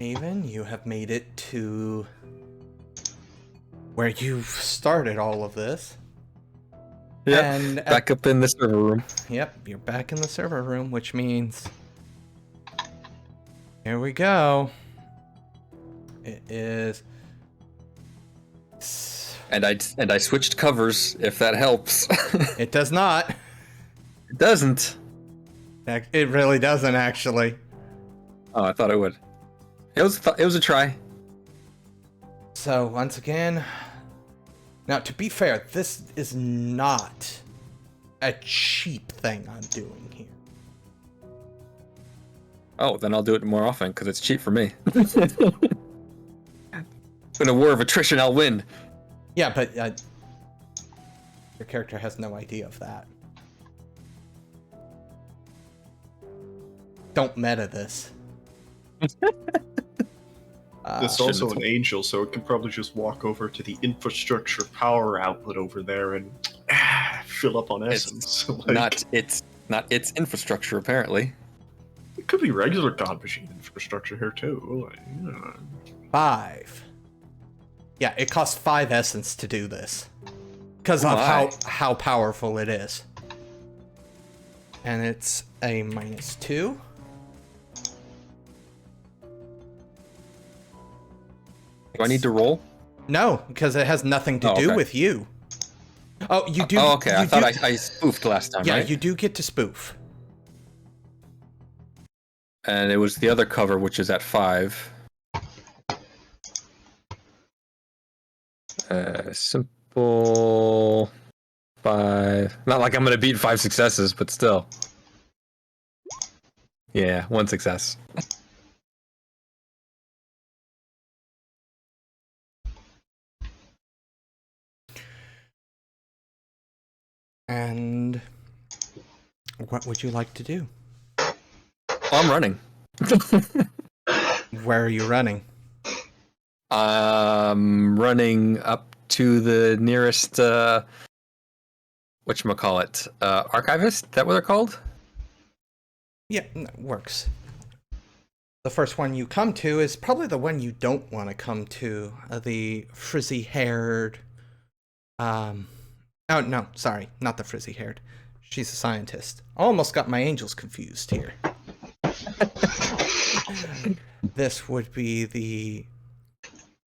Maven, you have made it to where you've started all of this. Yep, and back up in the server room. Yep, you're back in the server room, which means here we go. It is, And I switched covers, if that helps. it does not. It doesn't. It really doesn't, actually. Oh, I thought it would. It was a try. So once again, now to be fair, this is not a cheap thing I'm doing here. Oh, then I'll do it more often because it's cheap for me. In a war of attrition, I'll win. Yeah, but your character has no idea of that. Don't meta this. It's also an angel, so it can probably just walk over to the infrastructure power outlet over there and fill up on essence. It's not its infrastructure, apparently. It could be regular God Machine infrastructure here too. 5. Yeah, it costs 5 essence to do this because of how powerful it is. And it's a -2. Do I need to roll? No, because it has nothing to do with you. Oh, you do. Oh, okay. I thought I spoofed last time, yeah, right? you do get to spoof. And it was the other cover, which is at 5. Simple 5. Not like I'm gonna beat 5 successes, but still. Yeah, 1 success. And what would you like to do? Oh, I'm running. Where are you running? Running up to the nearest whatchamacallit? Archivist? Is that what they're called? Yeah, that works. The first one you come to is probably the one you don't want to come to. The frizzy-haired... Oh, no, sorry. Not the frizzy-haired. She's a scientist. Almost got my angels confused here. This would be the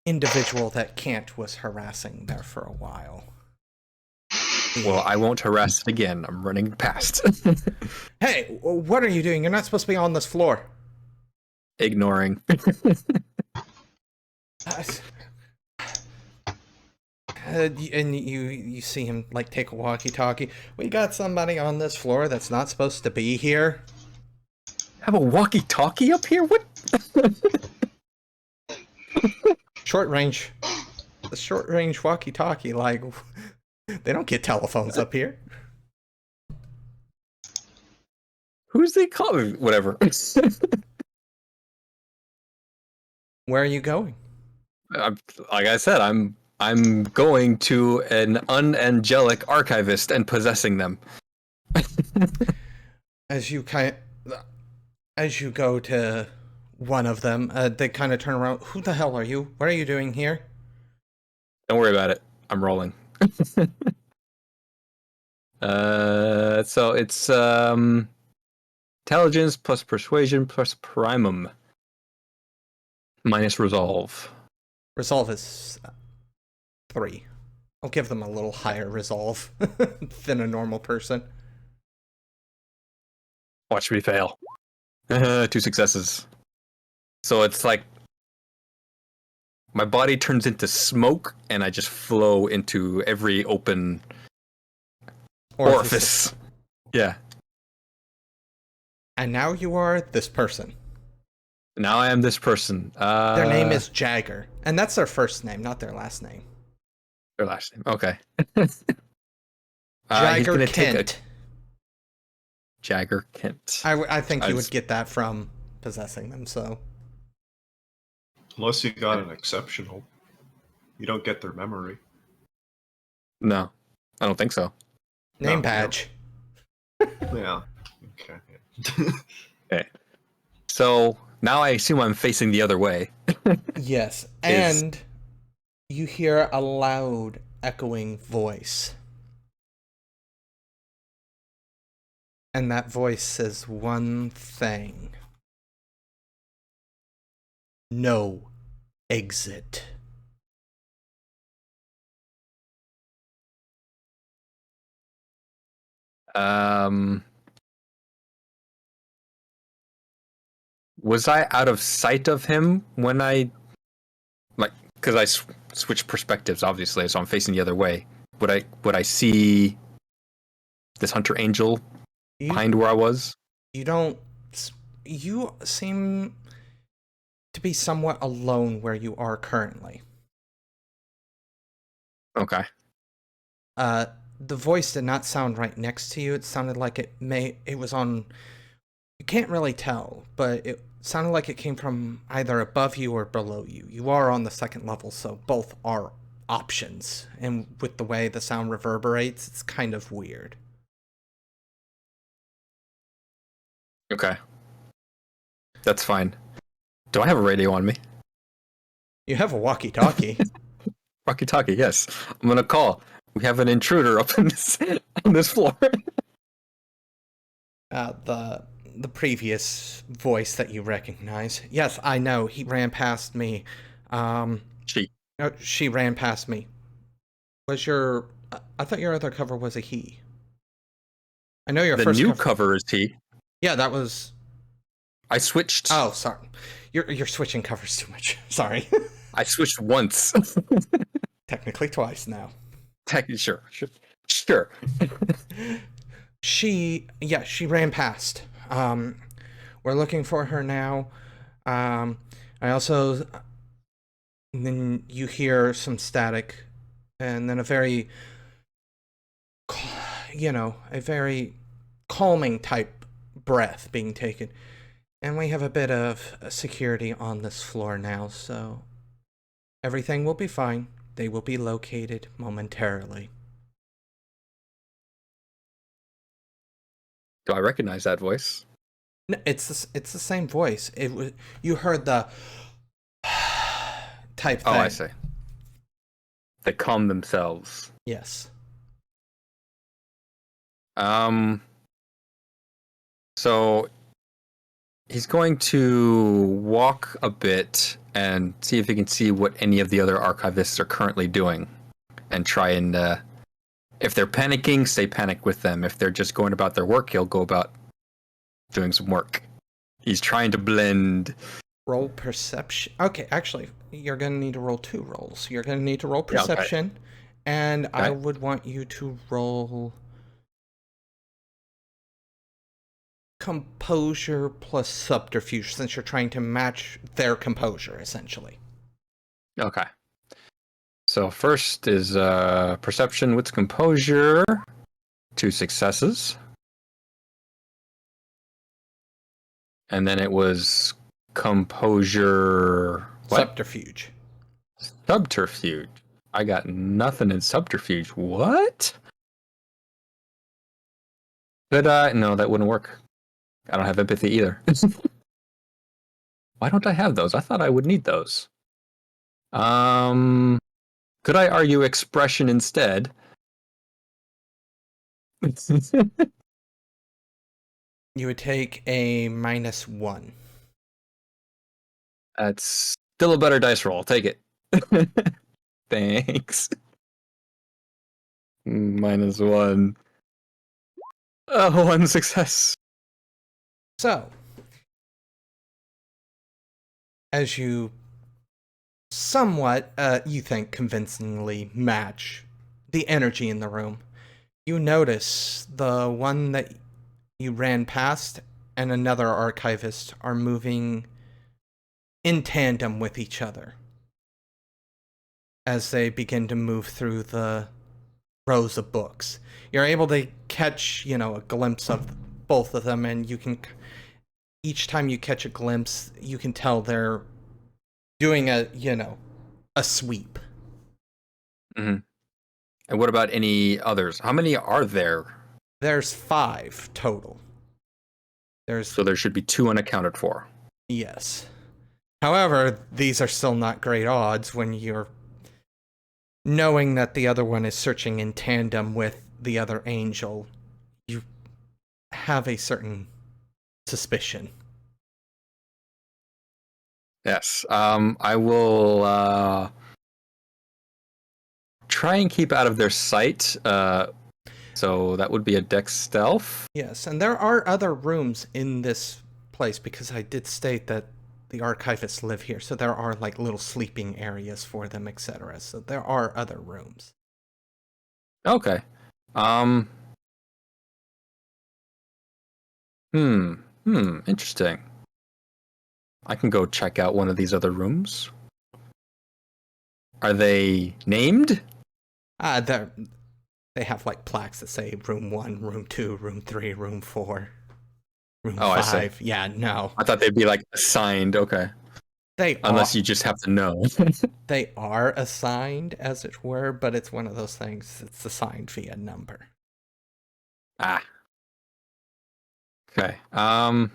individual that Kant was harassing there for a while. Well, I won't harass it again. I'm running past. Hey, what are you doing? You're not supposed to be on this floor. Ignoring. And you see him like take a walkie-talkie. We got somebody on this floor that's not supposed to be here. Have a walkie-talkie up here? What? Short range. The short range walkie-talkie, like they don't get telephones up here. Who's they calling? Whatever. Where are you going? Like I said, I'm going to an unangelic archivist and possessing them. As you go to one of them, they kind of turn around. Who the hell are you? What are you doing here? Don't worry about it. I'm rolling. So it's intelligence plus persuasion plus primum minus resolve. Resolve is 3. I'll give them a little higher resolve than a normal person. Watch me fail. 2 successes. So it's like my body turns into smoke and I just flow into every open orifice. Yeah. And now you are this person. Now I am this person. Their name is Jagger. And that's their first name, not their last name. Their last name. Okay. Jagger Kent. Jagger Kent. I think you would get that from possessing them, so. Unless you got an exceptional. You don't get their memory. No, I don't think so. Name badge. Yeah. Okay. Okay. So Now I assume I'm facing the other way. Yes, and you hear a loud, echoing voice. And that voice says one thing. No exit. Was I out of sight of him when I, like, because I switched perspectives, obviously, so I'm facing the other way. Would I see this hunter angel behind where I was? You don't. You seem to be somewhat alone where you are currently. Okay. The voice did not sound right next to you. It sounded like it was on. You can't really tell, but it sounded like it came from either above you or below you. You are on the second level, so both are options. And with the way the sound reverberates, it's kind of weird. Okay. That's fine. Do I have a radio on me? You have a walkie-talkie. Walkie-talkie, yes. I'm gonna call. We have an intruder up in on this floor. The previous voice that you recognize. Yes, I know. He ran past me. She ran past me. Was your... I thought your other cover was a he. I know your first new cover is he. Yeah, that was... I switched. Oh, sorry. You're switching covers too much. Sorry. I switched once. Technically twice now. Sure. She ran past. We're looking for her now. I also... And then you hear some static, and then a very calming type breath being taken. And we have a bit of security on this floor now, so everything will be fine. They will be located momentarily. Do I recognize that voice? No, it's the same voice. You heard the type thing. Oh, I see. They calm themselves. Yes. So he's going to walk a bit and see if he can see what any of the other archivists are currently doing, and try and if they're panicking, stay panic with them. If they're just going about their work, he'll go about doing some work. He's trying to blend. Roll perception. Okay, actually, you're going to need to roll 2 rolls. You're going to need to roll perception, and I would want you to roll composure plus subterfuge, since you're trying to match their composure, essentially. Okay. So first is perception with composure. 2 successes. And then it was composure... What? Subterfuge. Subterfuge. I got nothing in subterfuge. What? Could I? No, that wouldn't work. I don't have empathy either. Why don't I have those? I thought I would need those. Could I argue expression instead? You would take a -1. That's still a better dice roll. Take it. Thanks. -1. Oh, 1 success. So, as you somewhat, you think convincingly match the energy in the room, you notice the one that you ran past and another archivist are moving in tandem with each other as they begin to move through the rows of books. You're able to catch, a glimpse of both of them, and you can... Each time you catch a glimpse, you can tell they're doing a sweep. Mm-hmm. And what about any others? How many are there? There's 5 total. So there should be 2 unaccounted for. Yes. However, these are still not great odds when you're knowing that the other one is searching in tandem with the other angel. You have a certain suspicion. Yes. I will try and keep out of their sight. So that would be a dex stealth. Yes, and there are other rooms in this place because I did state that the archivists live here, so there are like little sleeping areas for them, etc. So there are other rooms. Okay. Interesting. I can go check out one of these other rooms. Are they named? They have like plaques that say room 1, room 2, room 3, room 4, room Oh, 5. I see. Yeah, no. I thought they'd be like assigned. Okay. Unless you just have to know. They are assigned, as it were, but it's one of those things. It's assigned via number. Ah. Okay. Well,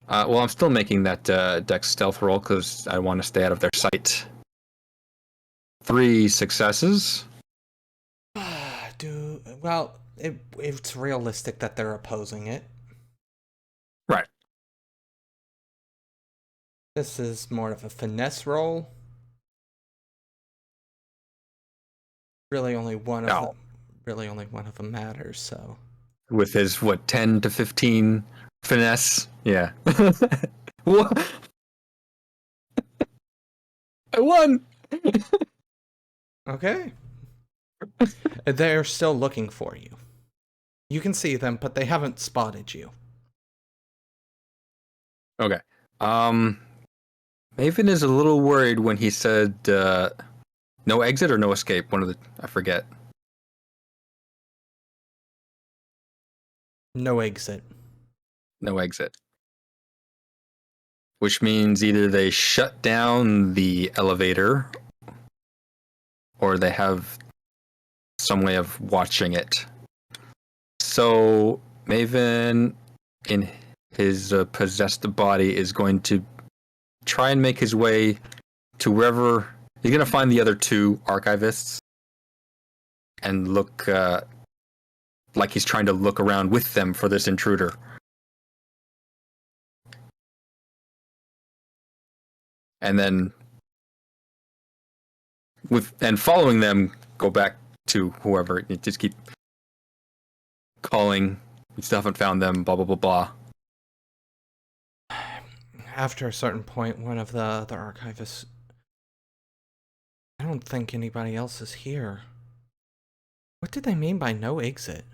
I'm still making that dex stealth roll because I want to stay out of their sight. 3 successes. Well, it's realistic that they're opposing it. Right. This is more of a finesse roll. Really, only one of them matters. So. With his 10 to 15 finesse. Yeah. What? I won. Okay. They're still looking for you. You can see them, but they haven't spotted you. Okay. Maven is a little worried when he said no exit or no escape. One of the I forget. No exit. No exit. Which means either they shut down the elevator or they have some way of watching it. So Maven, in his possessed body, is going to try and make his way to wherever he's going to find the other 2 archivists and look like he's trying to look around with them for this intruder. And then following them, go back to whoever. You just keep calling. We still haven't found them. Blah blah blah blah. After a certain point, one of the archivists. I don't think anybody else is here. What did they mean by no exit?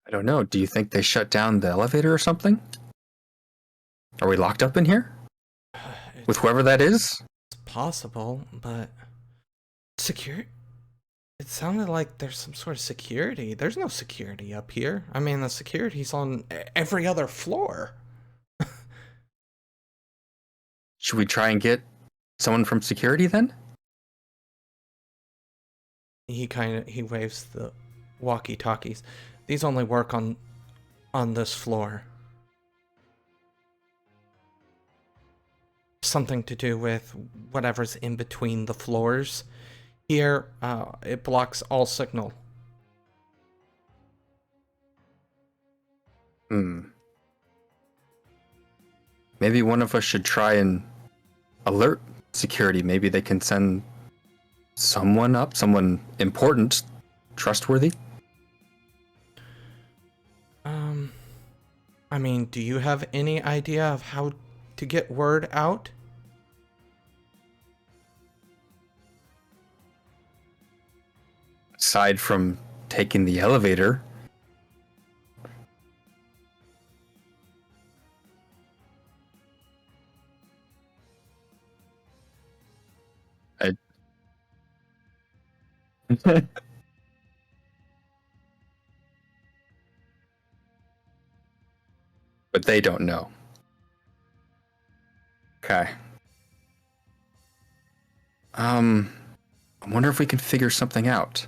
I don't know. Do you think they shut down the elevator or something? Are we locked up in here? With whoever that is? It's possible, but... It sounded like there's some sort of security. There's no security up here. I mean, the security's on every other floor. Should we try and get someone from security then? He waves the walkie-talkies. These only work on this floor. Something to do with whatever's in between the floors. Here, it blocks all signal. Maybe one of us should try and alert security. Maybe they can send someone up, someone important, trustworthy. I mean, do you have any idea of how to get word out? Aside from taking the elevator. But they don't know. Okay. I wonder if we can figure something out.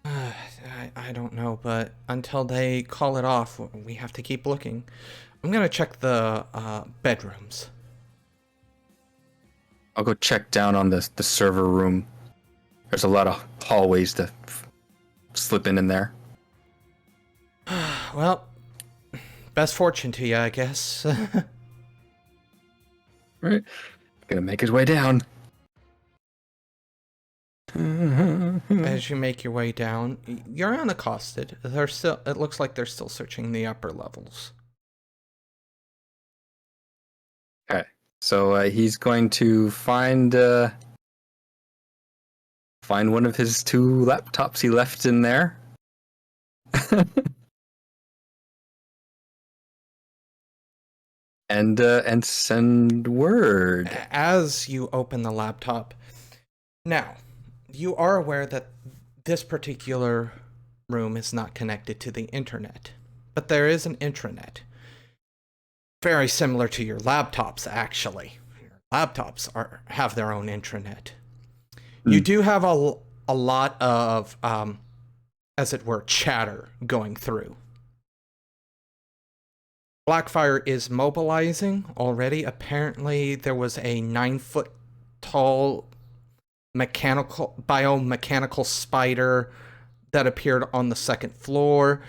I I don't know, but until they call it off, we have to keep looking. I'm gonna check the bedrooms. I'll go check down on the server room. There's a lot of hallways to slip in there. Well, best fortune to you, I guess. Right. Gonna make his way down. As you make your way down, you're unaccosted. It looks like they're still searching the upper levels. Okay. So he's going to find one of his 2 laptops he left in there. and send word. As you open the laptop, now you are aware that this particular room is not connected to the internet, but there is an intranet. Very similar to your laptops, actually. Your laptops have their own intranet. You do have a lot of, as it were, chatter going through. Blackfire is mobilizing already. Apparently, there was a 9-foot-tall biomechanical spider that appeared on the 2nd floor.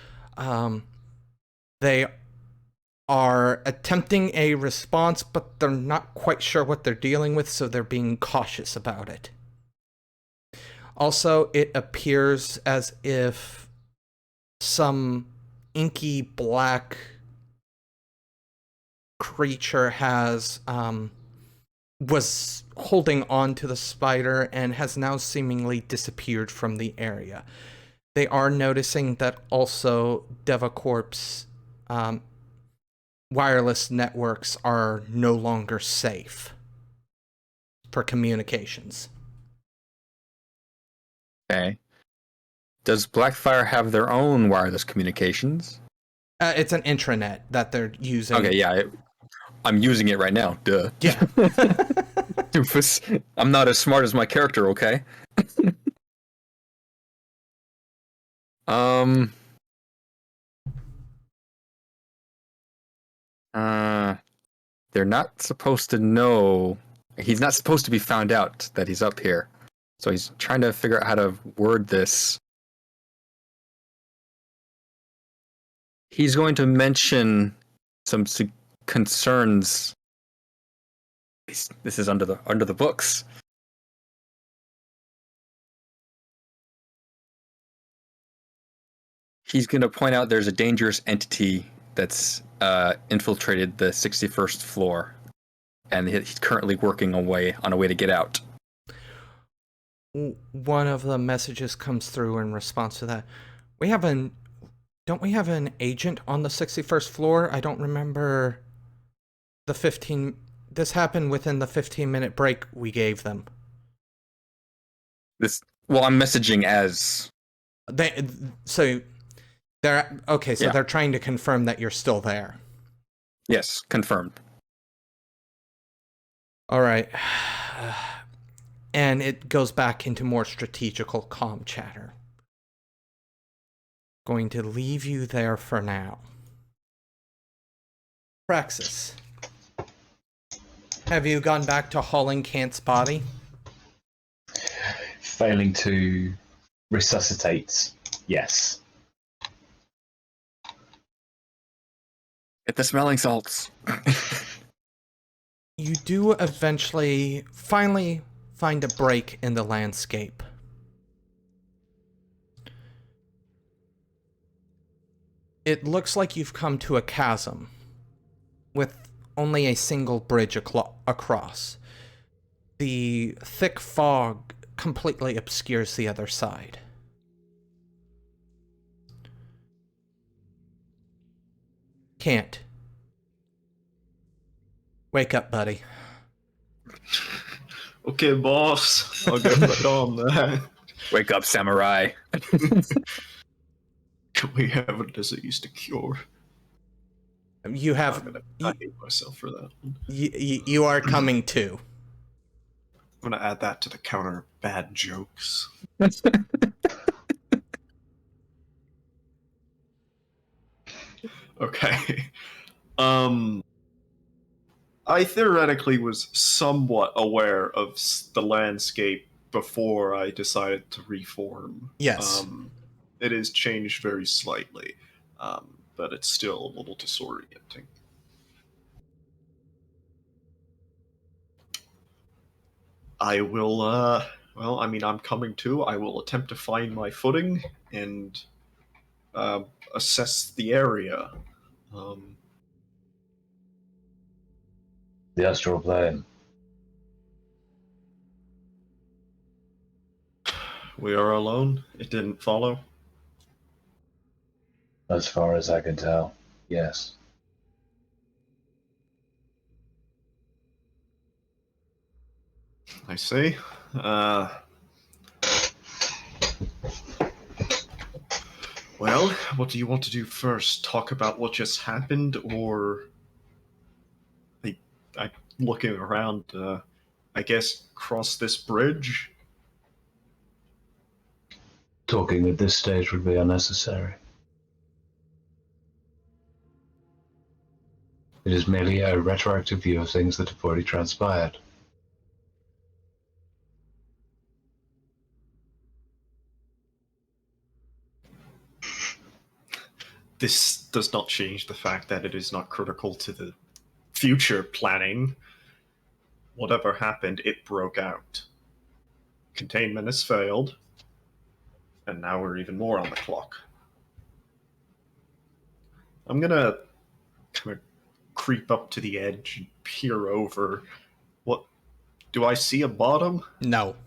They are attempting a response, but they're not quite sure what they're dealing with, so they're being cautious about it. Also, it appears as if some inky black creature was holding on to the spider and has now seemingly disappeared from the area. They are noticing that also DevaCorp's wireless networks are no longer safe for communications. Okay. Does Blackfire have their own wireless communications? It's an intranet that they're using. Okay, yeah. I'm using it right now. Duh. Yeah. Doofus. I'm not as smart as my character, okay? They're not supposed to know. He's not supposed to be found out that he's up here. So he's trying to figure out how to word this. He's going to mention some concerns. This is under the books. He's going to point out there's a dangerous entity that's infiltrated the 61st floor, and he's currently working on a way to get out. One of the messages comes through in response to that. Don't we have an agent on the 61st floor? I don't remember this happened within the 15-minute break we gave them. I'm messaging as they're trying to confirm that you're still there. Yes, confirmed. All right. And it goes back into more strategical comm chatter. Going to leave you there for now. Praxis. Have you gone back to hauling Kant's body? Failing to resuscitate, yes. Get the smelling salts. You do finally find a break in the landscape. It looks like you've come to a chasm with only a single bridge across. The thick fog completely obscures the other side. Can't. Wake up, buddy. Okay, boss. I'll get right on that. Wake up, samurai. Can we have a disease to cure? You have. I hate myself for that one. You are coming to. I'm gonna add that to the counter of bad jokes. Okay. I theoretically was somewhat aware of the landscape before I decided to reform. Yes. It has changed very slightly, but it's still a little disorienting. I will, well, I mean, I'm coming to. I will attempt to find my footing and assess the area. The astral plane. We are alone. It didn't follow. As far as I can tell, yes. I see. Well, what do you want to do first? Talk about what just happened, or I looking around? I guess cross this bridge. Talking at this stage would be unnecessary. It is merely a retroactive view of things that have already transpired. This does not change the fact that it is not critical to the future planning. Whatever happened, it broke out. Containment has failed, and now we're even more on the clock. I'm gonna kind of creep up to the edge and peer over. What do I see a bottom? No.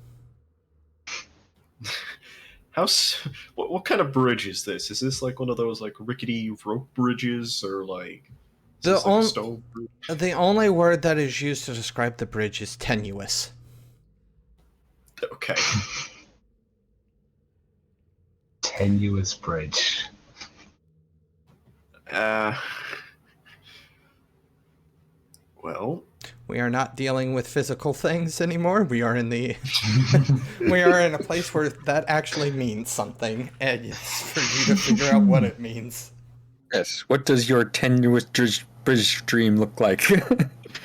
What kind of bridge is this? Is this like one of those like rickety rope bridges, or like is this like a stone bridge? The only word that is used to describe the bridge is tenuous. Okay. Tenuous bridge. Well, We are not dealing with physical things anymore. We are in the we are in a place where that actually means something, and it's for you to figure out what it means. Yes. What does your tenuous bridge stream look like?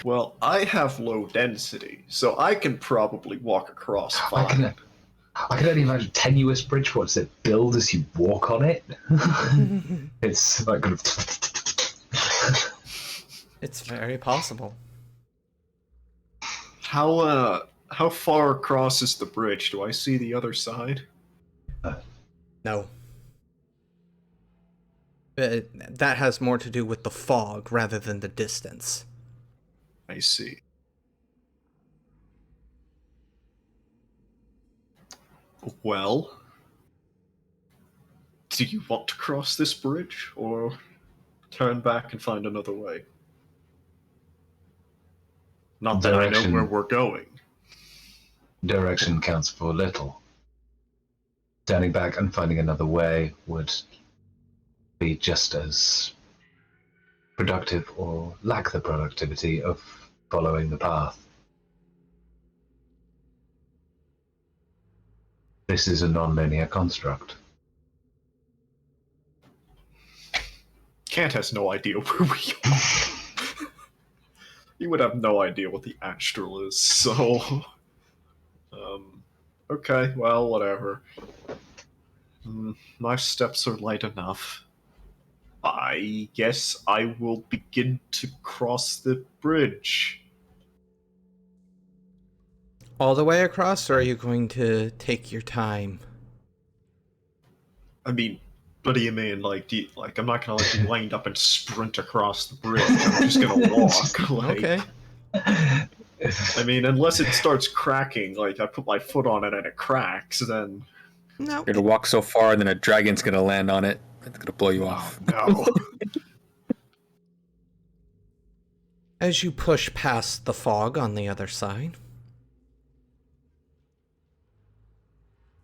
well, I have low density, so I can probably walk across fine. I can only imagine tenuous bridge. What does it build as you walk on it? It's like kind of. It's very possible. How far across is the bridge? Do I see the other side? No. That has more to do with the fog rather than the distance. I see. Well, do you want to cross this bridge, or turn back and find another way? Not that I know where we're going. Direction counts for little. Turning back and finding another way would be just as productive, or lack the productivity of following the path. This is a non-linear construct. Kant has no idea where we are. He would have no idea what the astral is, so... okay, well, whatever. My steps are light enough. I guess I will begin to cross the bridge. All the way across, or are you going to take your time? I mean, what do you mean? Like, I'm not gonna like be lined up and sprint across the bridge. I'm just gonna walk. Like, Okay. I mean, unless it starts cracking, like I put my foot on it and it cracks, then No. You're gonna walk so far, and then a dragon's gonna land on it. It's gonna blow you off. no. As you push past the fog on the other side,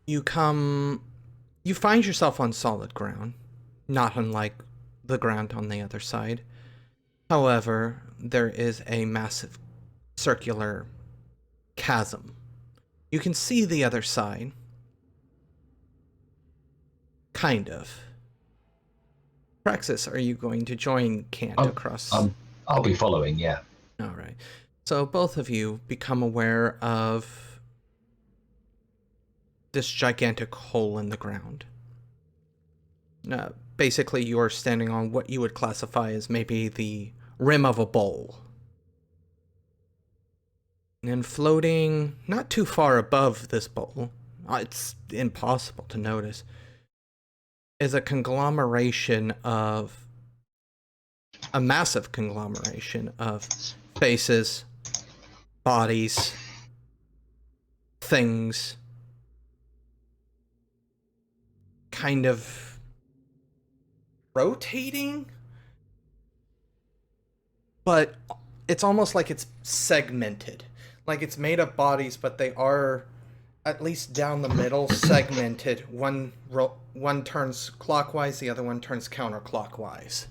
you find yourself on solid ground, not unlike the ground on the other side. However, there is a massive circular chasm. You can see the other side. Kind of. Praxis, are you going to join Kant across? I'll be following, yeah. All right. So both of you become aware of this gigantic hole in the ground. Basically, you're standing on what you would classify as maybe the rim of a bowl. And floating not too far above this bowl, it's impossible to notice, is a massive conglomeration of faces, bodies, things, kind of rotating, but it's almost like it's segmented. Like it's made of bodies, but they are, at least down the middle, segmented. One turns clockwise, the other one turns counterclockwise.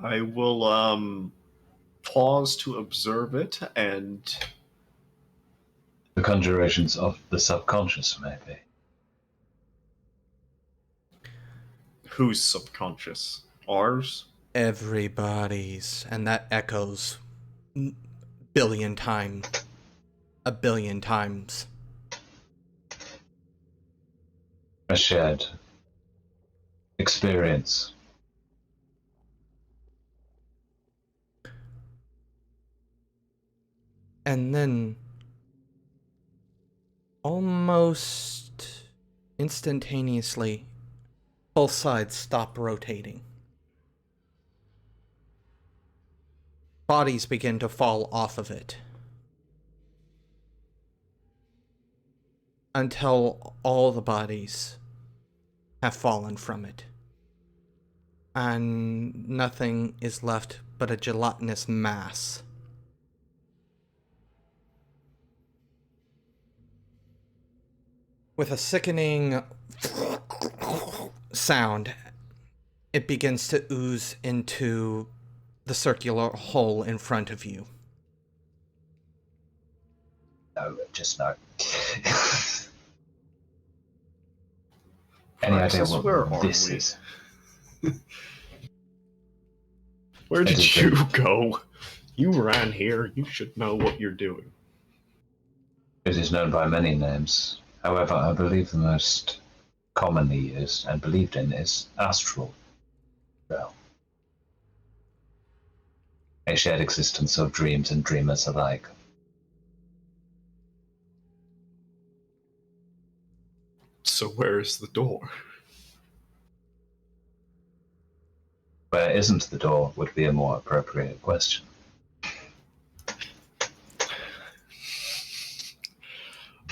I will pause to observe it, and The conjurations of the subconscious, maybe. whose subconscious? Ours? Everybody's, and that echoes a billion times. A shared experience. And then, almost instantaneously, both sides stop rotating. Bodies begin to fall off of it. Until all the bodies have fallen from it. And nothing is left but a gelatinous mass. With a sickening sound, it begins to ooze into the circular hole in front of you. No, just no. Any idea Praxis, where what are this we? is? Where It did is you the- go? You ran here. You should know what you're doing. It is known by many names. However, I believe the most commonly used and believed in is astral realm. A shared existence of dreams and dreamers alike. So where is the door? Where isn't the door would be a more appropriate question.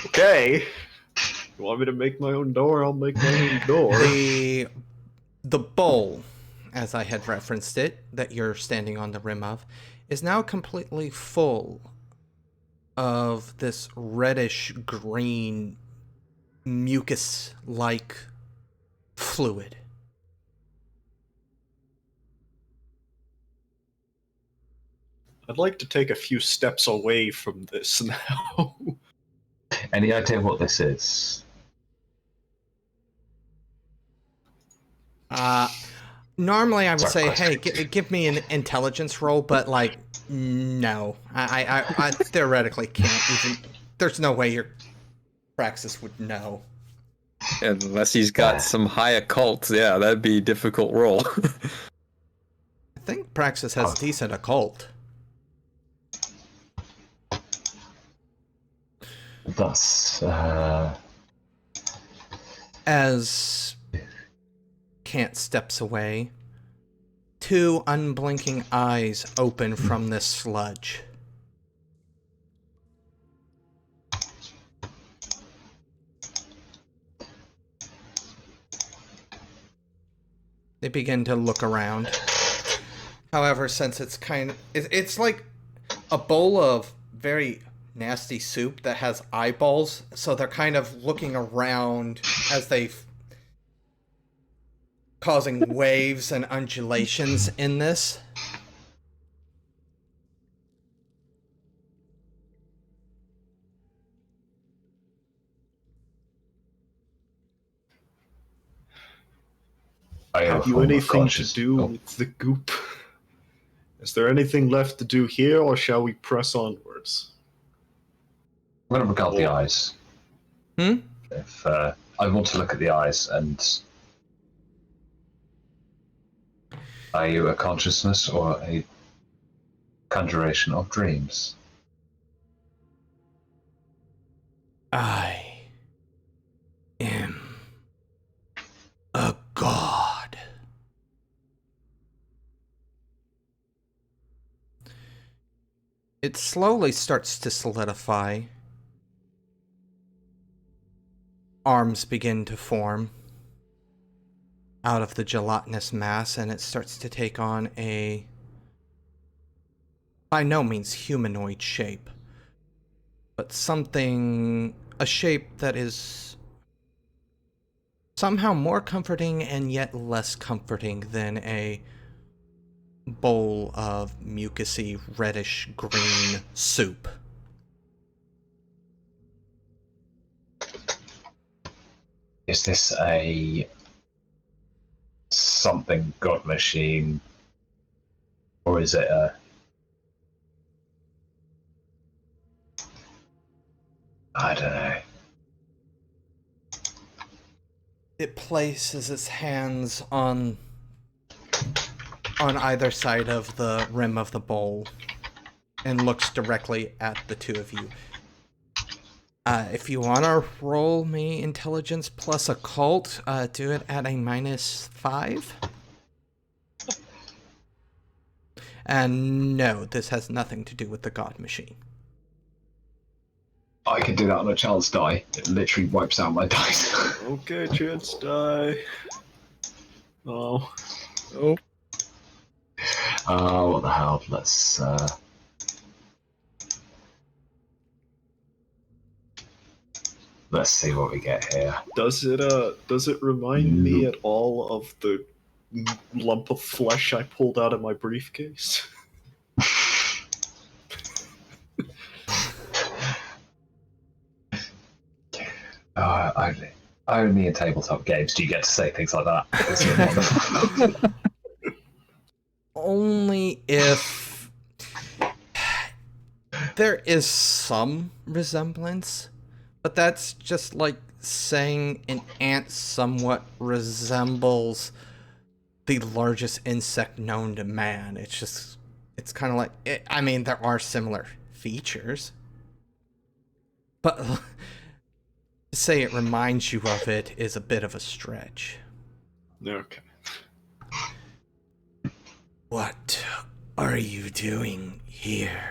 Okay. You want me to make my own door? I'll make my own door. The bowl, as I had referenced it, that you're standing on the rim of, is now completely full of this reddish green mucus-like fluid. I'd like to take a few steps away from this now. Any idea what this is? Normally I would say, Sorry, hey, give me an intelligence roll, but like, no. I theoretically can't even. There's no way your Praxis would know. Unless he's got some high occult, yeah, that'd be a difficult roll. I think Praxis has decent occult. Thus, As Kant steps away, two unblinking eyes open from this sludge. They begin to look around. However, since it's like a bowl of very nasty soup that has eyeballs, so they're kind of looking around as they causing waves and undulations in this. I am a Have you form of anything to conscious- do oh, with the goop? Is there anything left to do here, or shall we press onwards? I'm going to regard the Or- eyes. Hmm? If I want to look at the eyes, and are you a consciousness or a conjuration of dreams? I am a god. It slowly starts to solidify. Arms begin to form out of the gelatinous mass, and it starts to take on a by no means humanoid shape, but a shape that is somehow more comforting and yet less comforting than a bowl of mucousy reddish green soup. Is this a something god machine, or is it a? I don't know. It places its hands on either side of the rim of the bowl and looks directly at the two of you. If you want to roll me intelligence plus occult, do it at a -5. And no, this has nothing to do with the god machine. I can do that on a chance die. It literally wipes out my dice. Okay, chance die. Oh. Oh. What the hell? Let's see what we get here. Does it remind me at all of the lump of flesh I pulled out of my briefcase? Only in tabletop games do you get to say things like that. It's wonderful. Only if there is some resemblance, but that's just like saying an ant somewhat resembles the largest insect known to man. It's kind of like, I mean, there are similar features, but to say it reminds you of it is a bit of a stretch. Okay. What are you doing here?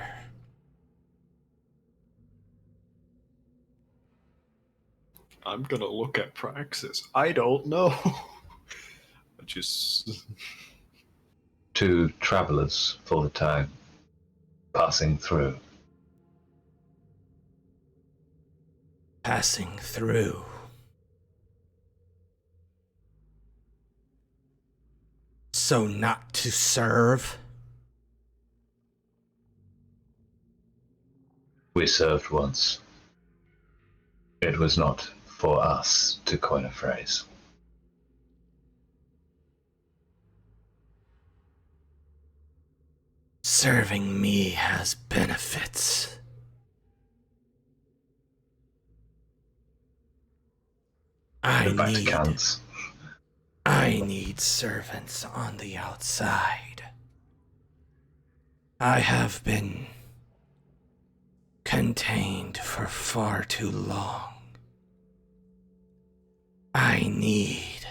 I'm gonna look at Praxis. I don't know. I just... Two travelers for the time, passing through. Passing through. So not to serve? We served once. It was not for us, to coin a phrase. Serving me has benefits. Go back to Kant. I need servants on the outside. I have been contained for far too long. I need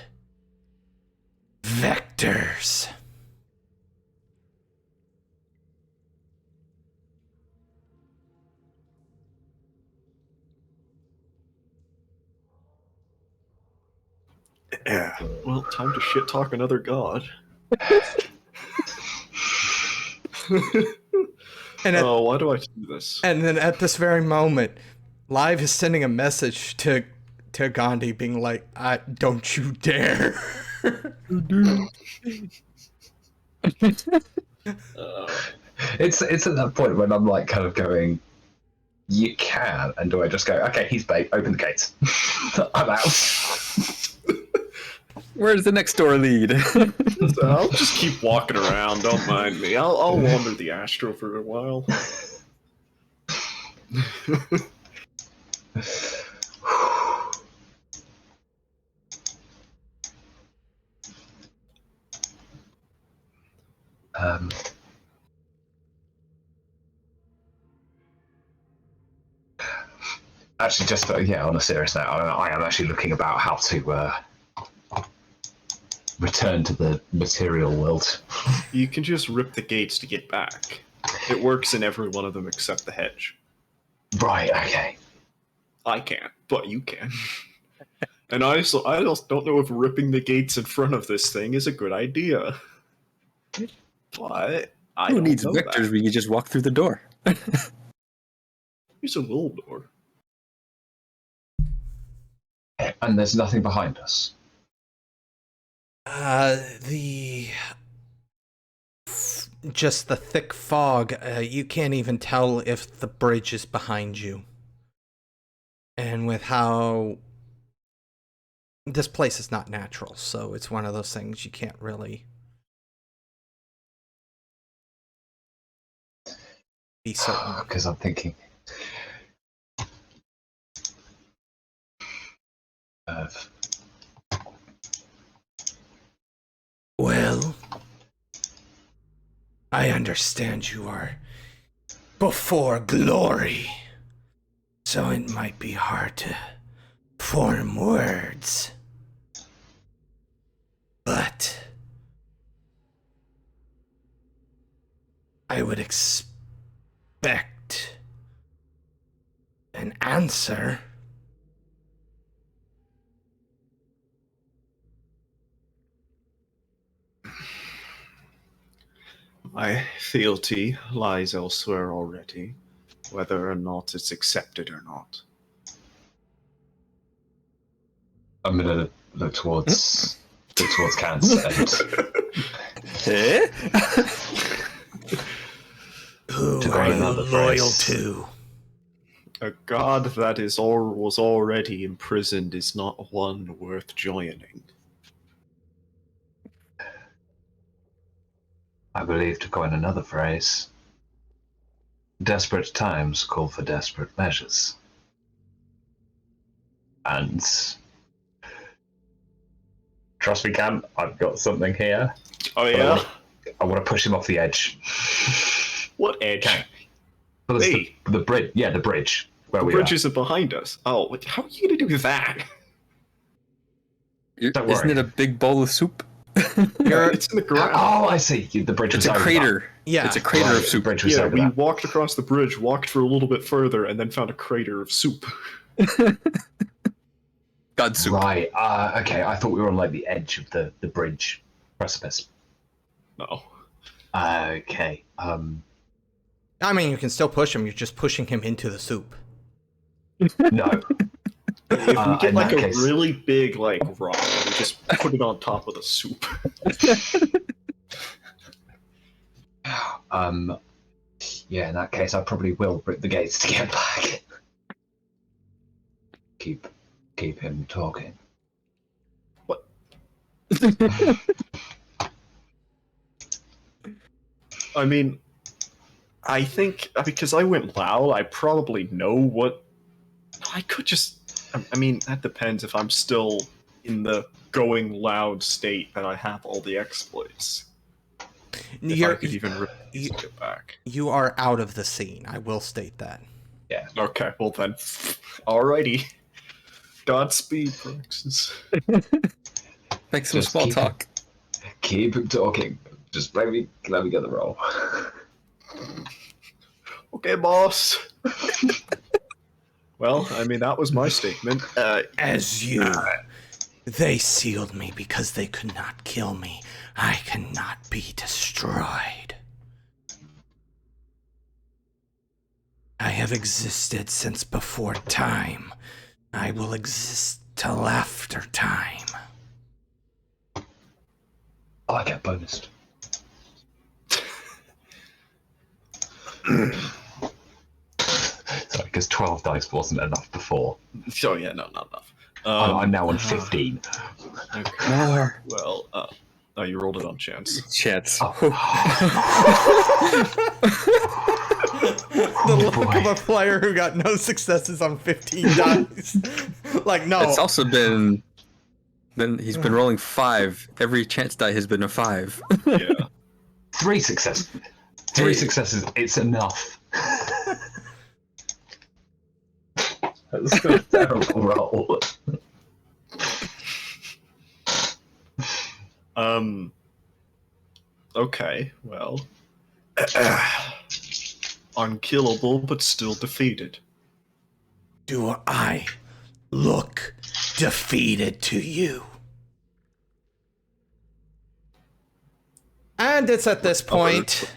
vectors. Yeah. Well, time to shit talk another god. And why do I do this? And then at this very moment, Live is sending a message to Gandhi being like, don't you dare. It's at that point when I'm like kind of going, you can, and do I just go, okay, he's bait, open the gates. I'm out. Where's the next door lead? So I'll just keep walking around. Don't mind me. I'll wander the astro for a while. Actually, just on a serious note, I am actually looking about how to return to the material world. You can just rip the gates to get back. It works in every one of them except the hedge. Right. Okay. I can't, but you can. And I just don't know if ripping the gates in front of this thing is a good idea. But I Who don't needs know vectors that. when you just walk through the door? Here's a little door. And there's nothing behind us. Just the thick fog. You can't even tell if the bridge is behind you. And with how this place is not natural, so it's one of those things you can't really be certain. Because I'm thinking of. Well, I understand you are before glory, so it might be hard to form words. But I would expect an answer. My fealty lies elsewhere already, whether or not it's accepted or not. I'm gonna look towards Kant and Who To are coin you another loyal phrase. to? A god that was already imprisoned is not one worth joining. I believe, to coin another phrase, desperate times call for desperate measures. And trust me, Cam, I've got something here. Oh yeah? I want to push him off the edge. What edge? Okay. Well, there's Hey. the bridge. Yeah, the bridge. Where The we bridge are. isn't behind us. Oh, how are you gonna do that? Don't Isn't worry. it a big bowl of soup? It's in the ground. Oh, I see. The bridge It's was a over crater. Yeah. It's a crater Right, of the soup. bridge was Yeah, over we that. walked across the bridge, walked for a little bit further, and then found a crater of soup. God soup. Right. Okay. I thought we were on like the edge of the bridge precipice. No. Okay. I mean, you can still push him. You're just pushing him into the soup. No. If we get in like that a case- really big like rock, we just put it on top of the soup. Yeah. In that case, I probably will rip the gates to get back. Keep him talking. What? I mean, I think because I went loud, I probably know what. I could just. I mean, that depends if I'm still in the going loud state that I have all the exploits. If I could even rip these to get back. You are out of the scene. I will state that. Yeah. Okay, well then, alrighty. Godspeed, Praxis. Make some Just small keep talk. Keep him talking. Just let me get the roll. Okay, boss. Well, I mean, that was my statement. As you, they sealed me because they could not kill me. I cannot be destroyed. I have existed since before time. I will exist till after time. Oh, I get bonused. Sorry, because 12 dice wasn't enough before. So yeah, no, not enough. I'm now on 15. Okay. More Well, oh, you rolled it on chance. chance. The look of a player who got no successes on 15 dice. Like, no. It's also been he's been rolling 5. Every chance die has been a 5. Yeah. 3 successes. 3 successes. It's enough. That's a terrible roll. Okay, well. Unkillable, but still defeated. Do I look defeated to you? And it's at this point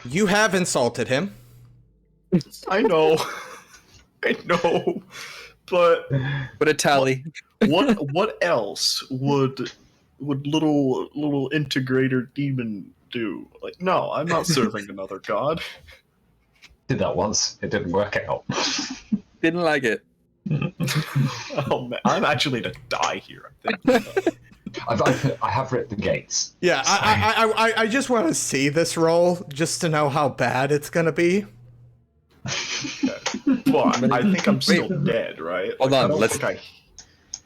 you have insulted him. I know. I know. But What a tally. what else would little integrator demon do? Like, no, I'm not serving another god. Did that once. It didn't work out. Didn't like it. Oh man, I'm actually to die here, I think. I have ripped the gates. Yeah, I just want to see this roll just to know how bad it's gonna be. But I think I'm still dead, right? Hold Like, on, I don't let's- think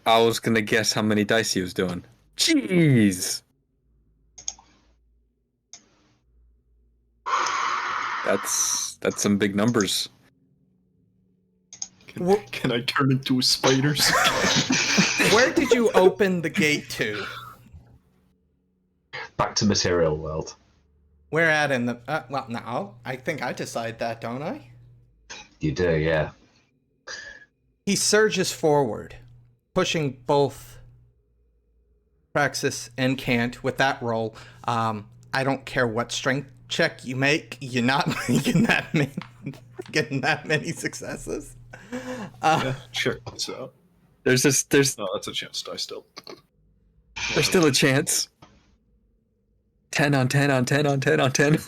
I was gonna guess how many dice he was doing. Jeez. That's some big numbers. Can I turn into a spider? Where did you open the gate to? Back to material world. Where at in the... well, no, I think I decide that, don't I? You do, yeah. He surges forward, pushing both Praxis and Kant with that roll. I don't care what strength check you make, you're not getting that many successes. Yeah, check this out. There's No, that's a chance die still. there's still a chance. 10 on 10 on 10 on 10 on 10.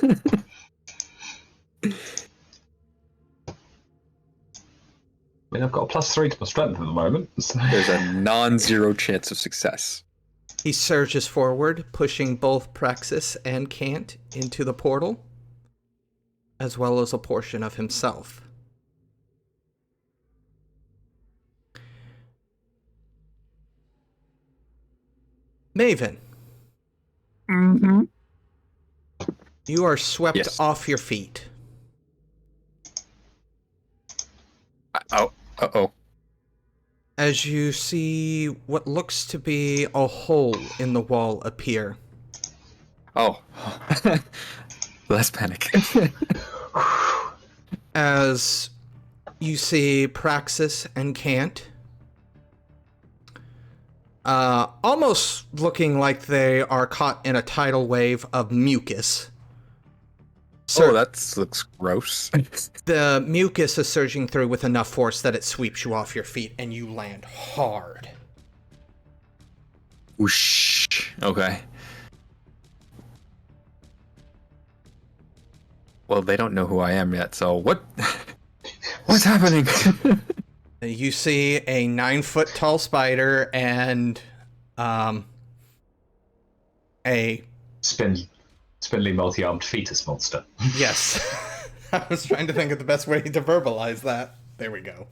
I mean, I've got a +3 to my strength at the moment. So. There's a non-zero chance of success. He surges forward, pushing both Praxis and Kant into the portal, as well as a portion of himself. Maven. Mm-hmm. You are swept Yes. off your feet. Uh-oh. As you see what looks to be a hole in the wall appear. Oh. Less panic. As you see Praxis and Kant, almost looking like they are caught in a tidal wave of mucus. Oh, that looks gross. The mucus is surging through with enough force that it sweeps you off your feet and you land hard. Whoosh. Okay. Well, they don't know who I am yet, so what's happening? You see a 9-foot tall spider and a Spindly multi-armed fetus monster. yes. I was trying to think of the best way to verbalize that. There we go.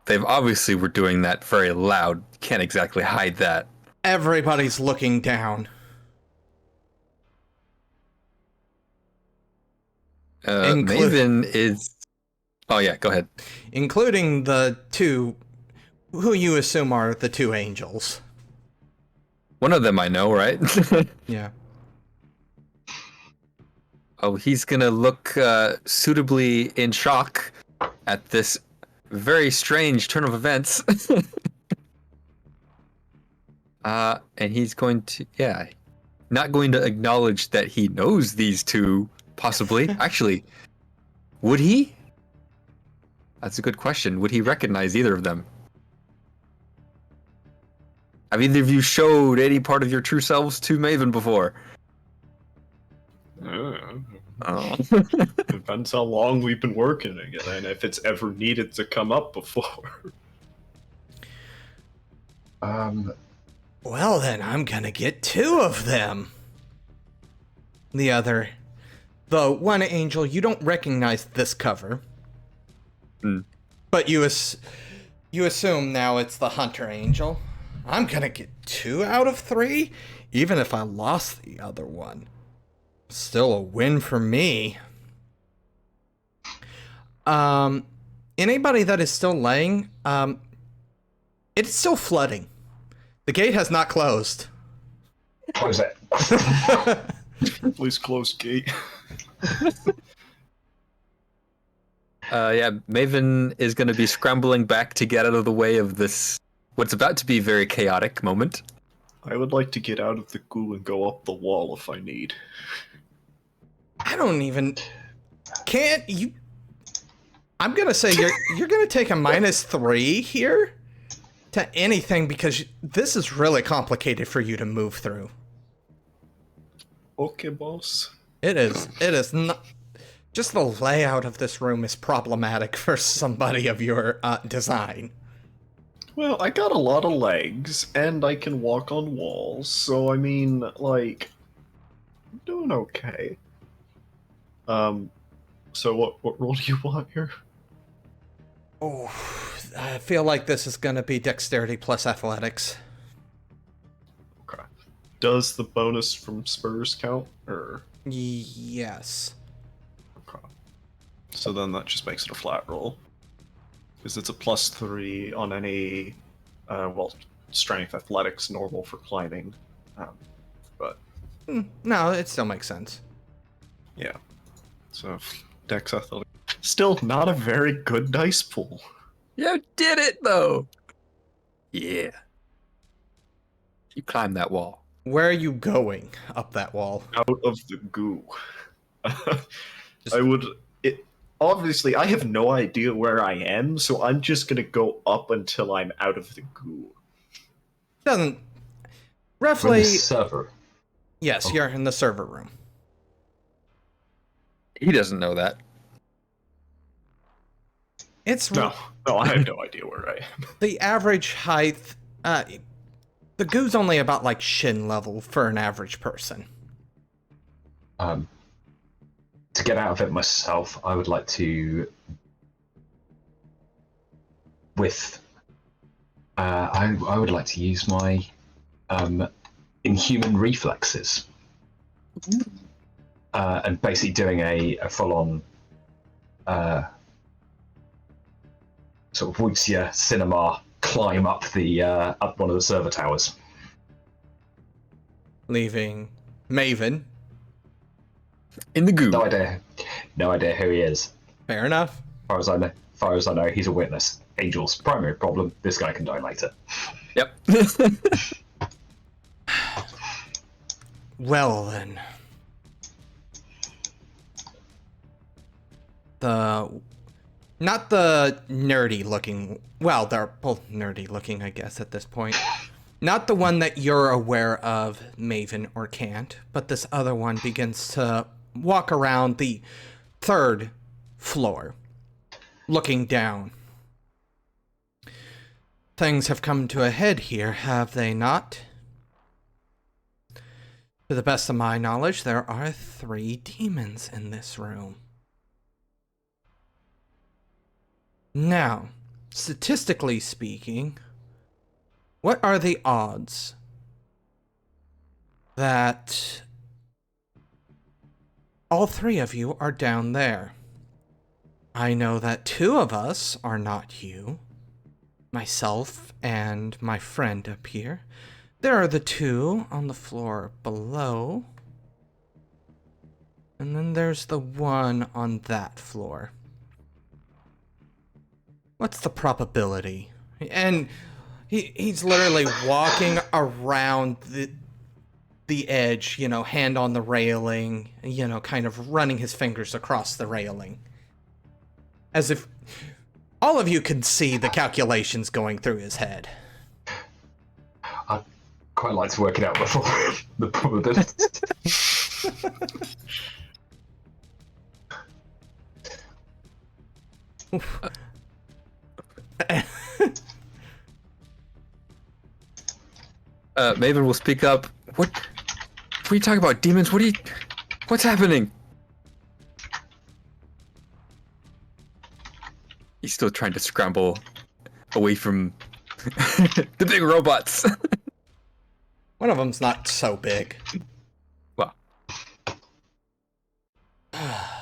They've obviously were doing that very loud. Can't exactly hide that. Everybody's looking down. Maven is... Oh yeah, go ahead. Including the two, who you assume are the two angels. One of them I know, right? Yeah. Oh, he's gonna look suitably in shock at this very strange turn of events. And he's going to, not going to acknowledge that he knows these two, possibly. Actually, would he? That's a good question. Would he recognize either of them? Have either of you showed any part of your true selves to Maven before? Oh. Depends how long we've been working together, and if it's ever needed to come up before. Well, then I'm gonna get 2 of them. The one angel, you don't recognize this cover. But you assume now it's the hunter angel. I'm gonna get 2 out of 3, even if I lost the other one. Still a win for me. Anybody that is still laying, it's still flooding. The gate has not closed. Close it. Please close gate. Yeah, Maven is going to be scrambling back to get out of the way of this, what's about to be a very chaotic moment. I would like to get out of the goo and go up the wall if I need. I don't even... Can't you... I'm gonna say you're gonna take a -3 here to anything because this is really complicated for you to move through. Okay, boss. It is not... Just the layout of this room is problematic for somebody of your design. Well, I got a lot of legs, and I can walk on walls, so I mean, like, I'm doing okay. So what role do you want here? Oh, I feel like this is gonna be dexterity plus athletics. Okay. Does the bonus from spurs count, or? Yes. Okay. So then that just makes it a flat roll. Because it's a +3 on any, strength, athletics, normal for climbing. But No, it still makes sense. yeah. So dex athletics. Still not a very good dice pool. You did it, though! Yeah. You climbed that wall. Where are you going up that wall? Out of the goo. Obviously, I have no idea where I am, so I'm just gonna go up until I'm out of the goo. Doesn't... We're in Roughly... the server. Yes, you're in the server room. He doesn't know that. It's... No, I have no idea where I am. The average height... the goo's only about, like, shin level for an average person. To get out of it myself, I would like to... I would like to use my inhuman reflexes. And basically doing a full-on sort of Wuxia cinema climb up up one of the server towers. Leaving Maven. In the goo. No idea who he is. Fair enough. As far as I know, he's a witness. Angel's primary problem. This guy can die later. Yep. Well, then. Not the nerdy looking... Well, they're both nerdy looking, I guess, at this point. Not the one that you're aware of, Maven or Kant, but this other one begins to walk around the 3rd floor, looking down. Things have come to a head here, have they not? To the best of my knowledge, there are 3 demons in this room. Now, statistically speaking, what are the odds that all 3 of you are down there? I know that 2 of us are not you. Myself and my friend up here. There are the 2 on the floor below. And then there's the 1 on that floor. What's the probability? And he's literally walking around the edge, you know, hand on the railing, you know, kind of running his fingers across the railing. As if all of you can see the calculations going through his head. quite like to work it out before the probability. Maven will speak up. What are you talking about? Demons? What's happening? He's still trying to scramble away from the big robots. One of them's not so big. Well. Oh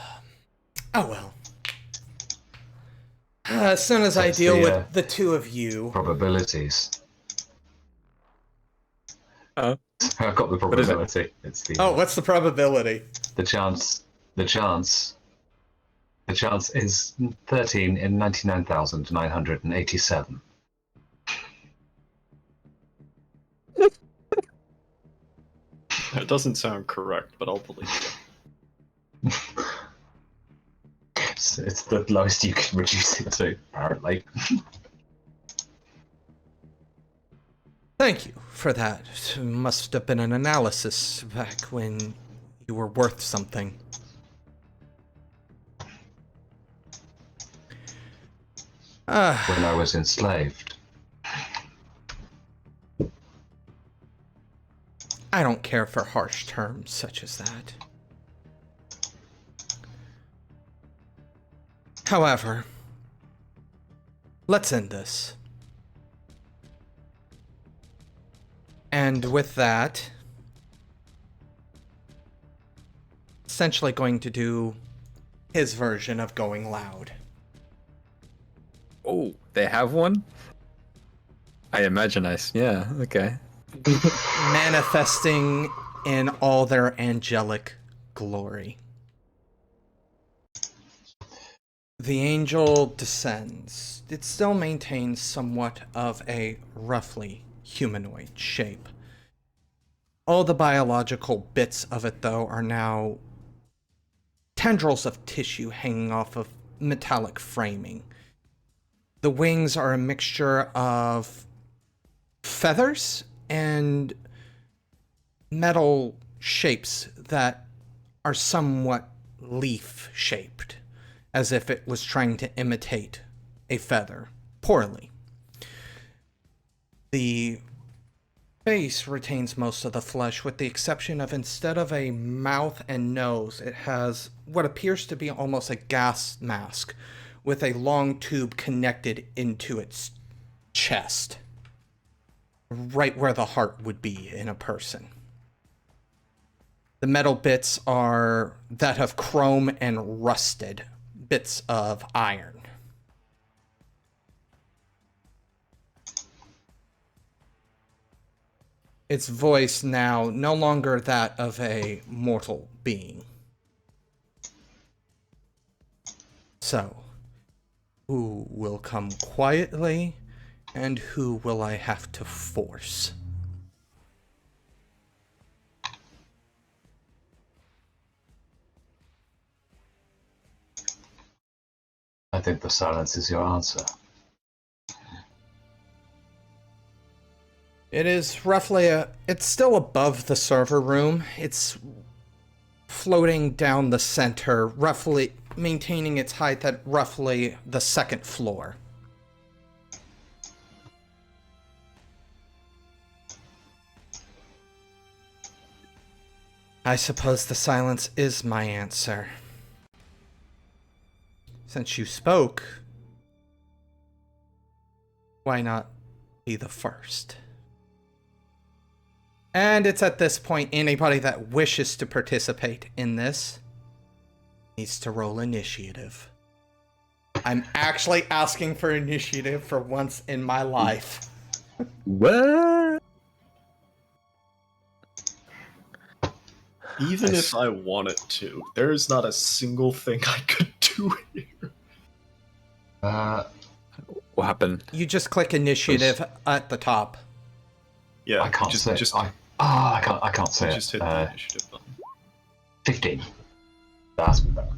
well. As soon as I deal with the two of you... Probabilities. Oh. I've got the probability. It's the, what's the probability? The chance is 13 in 99,987. That doesn't sound correct, but I'll believe it. It's the lowest you can reduce it to, apparently. Thank you for that. It must have been an analysis back when you were worth something. When I was enslaved. I don't care for harsh terms such as that. However, let's end this. And with that, essentially going to do his version of going loud. Oh, they have one? I imagine yeah, okay. Manifesting in all their angelic glory. The angel descends. It still maintains somewhat of a roughly humanoid shape. All the biological bits of it, though, are now tendrils of tissue hanging off of metallic framing. The wings are a mixture of feathers and metal shapes that are somewhat leaf-shaped, as if it was trying to imitate a feather, poorly. The face retains most of the flesh, with the exception of, instead of a mouth and nose, it has what appears to be almost a gas mask, with a long tube connected into its chest, right where the heart would be in a person. The metal bits are that of chrome and rusted bits of iron. Its voice now no longer that of a mortal being. So, who will come quietly, and who will I have to force? I think the silence is your answer. It is roughly it's still above the server room. It's floating down the center, roughly maintaining its height at roughly the second floor. I suppose the silence is my answer. Since you spoke, why not be the first? And it's at this point, anybody that wishes to participate in this needs to roll initiative. I'm actually asking for initiative for once in my life. What? Even if I wanted to, there's not a single thing I could do here. What happened? You just click initiative at the top. Yeah, I can't say it. I can't say just it. hit the initiative button. 15. That's better.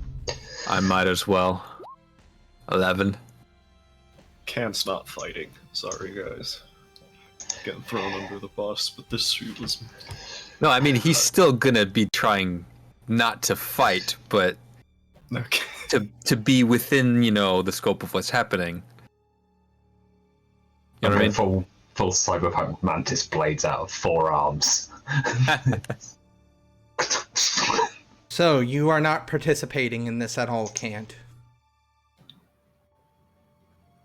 I might as well. 11. Kant's not fighting. Sorry, guys. getting thrown under the bus, but this suit was... No, I mean, he's still gonna be trying not to fight, but Okay. to be within, you know, the scope of what's happening. You know what I mean? Full cyberpunk mantis blades out of 4 arms. So, you are not participating in this at all, Kant.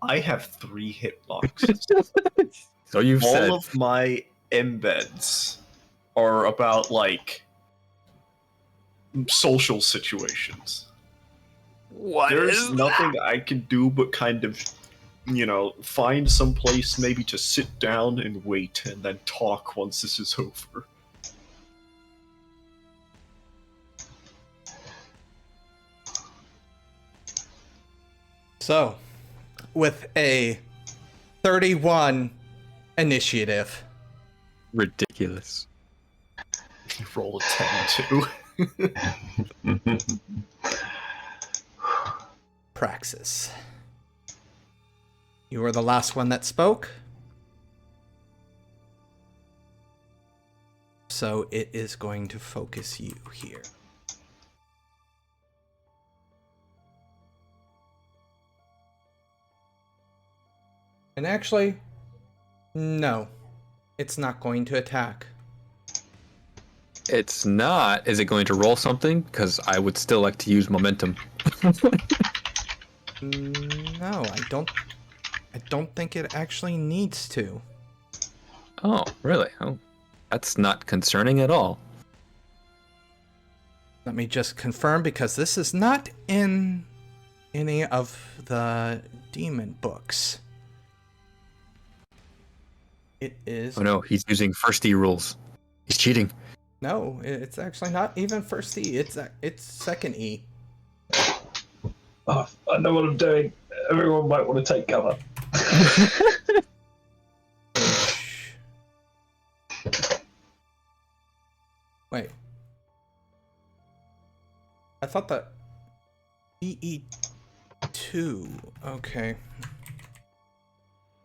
I have 3 hitboxes. So you've said... All of my embeds are about, like, social situations. What There's is nothing I can do but kind of, you know, find some place maybe to sit down and wait and then talk once this is over. So, with a 31 initiative, ridiculous? You roll a 10 too. Praxis. You were the last one that spoke. So it is going to focus you here. And actually, no. It's not going to attack. It's not. Is it going to roll something? Because I would still like to use momentum. No, I don't think it actually needs to. Oh, really? Oh, that's not concerning at all. Let me just confirm, because this is not in any of the demon books. It is... Oh no, he's using first E rules. He's cheating. No, it's actually not even first E. It's second E. Oh, I know what I'm doing. Everyone might want to take cover. Wait. I thought that EE2. Okay.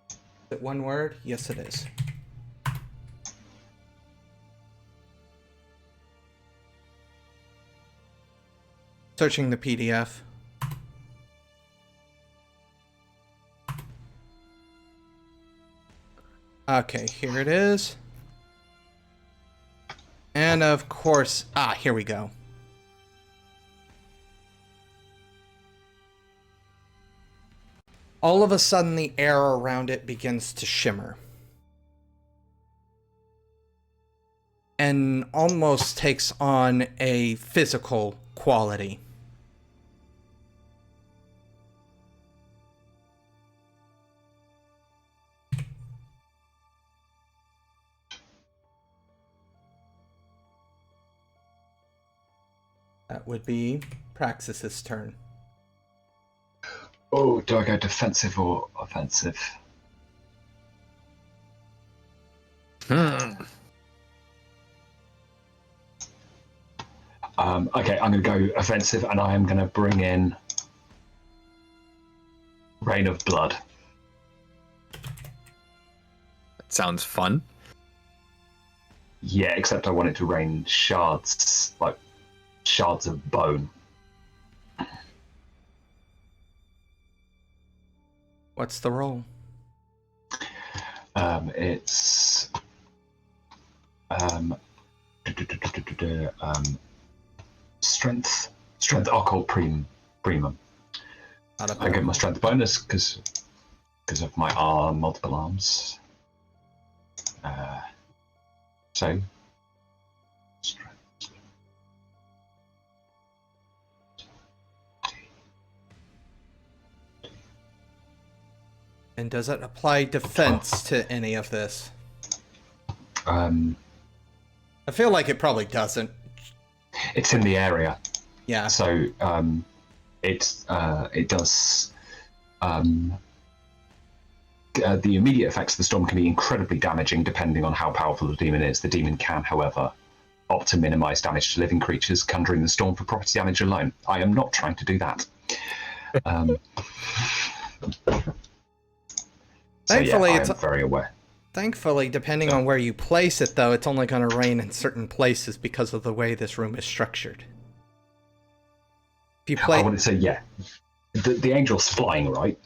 Is it one word? Yes, it is. Searching the PDF. Okay, here it is. And of course, here we go. All of a sudden, the air around it begins to shimmer. And almost takes on a physical quality. That would be Praxis's turn. Oh, do I go defensive or offensive? Okay, I'm going to go offensive, and I am going to bring in Rain of Blood. That sounds fun. Yeah, except I want it to rain shards, like shards of bone. What's the roll? It's strength occult premium. I get my strength bonus because of my multiple arms. So strength. And does it apply defense to any of this? I feel like it probably doesn't. It's in the area. Yeah. So it does. The immediate effects of the storm can be incredibly damaging depending on how powerful the demon is. The demon can, however, opt to minimize damage to living creatures, conjuring the storm for property damage alone. I am not trying to do that. Thankfully, I am very aware. Thankfully, depending on where you place it, though, it's only going to rain in certain places because of the way this room is structured. If you I wouldn't say, yeah. The angel's flying, right?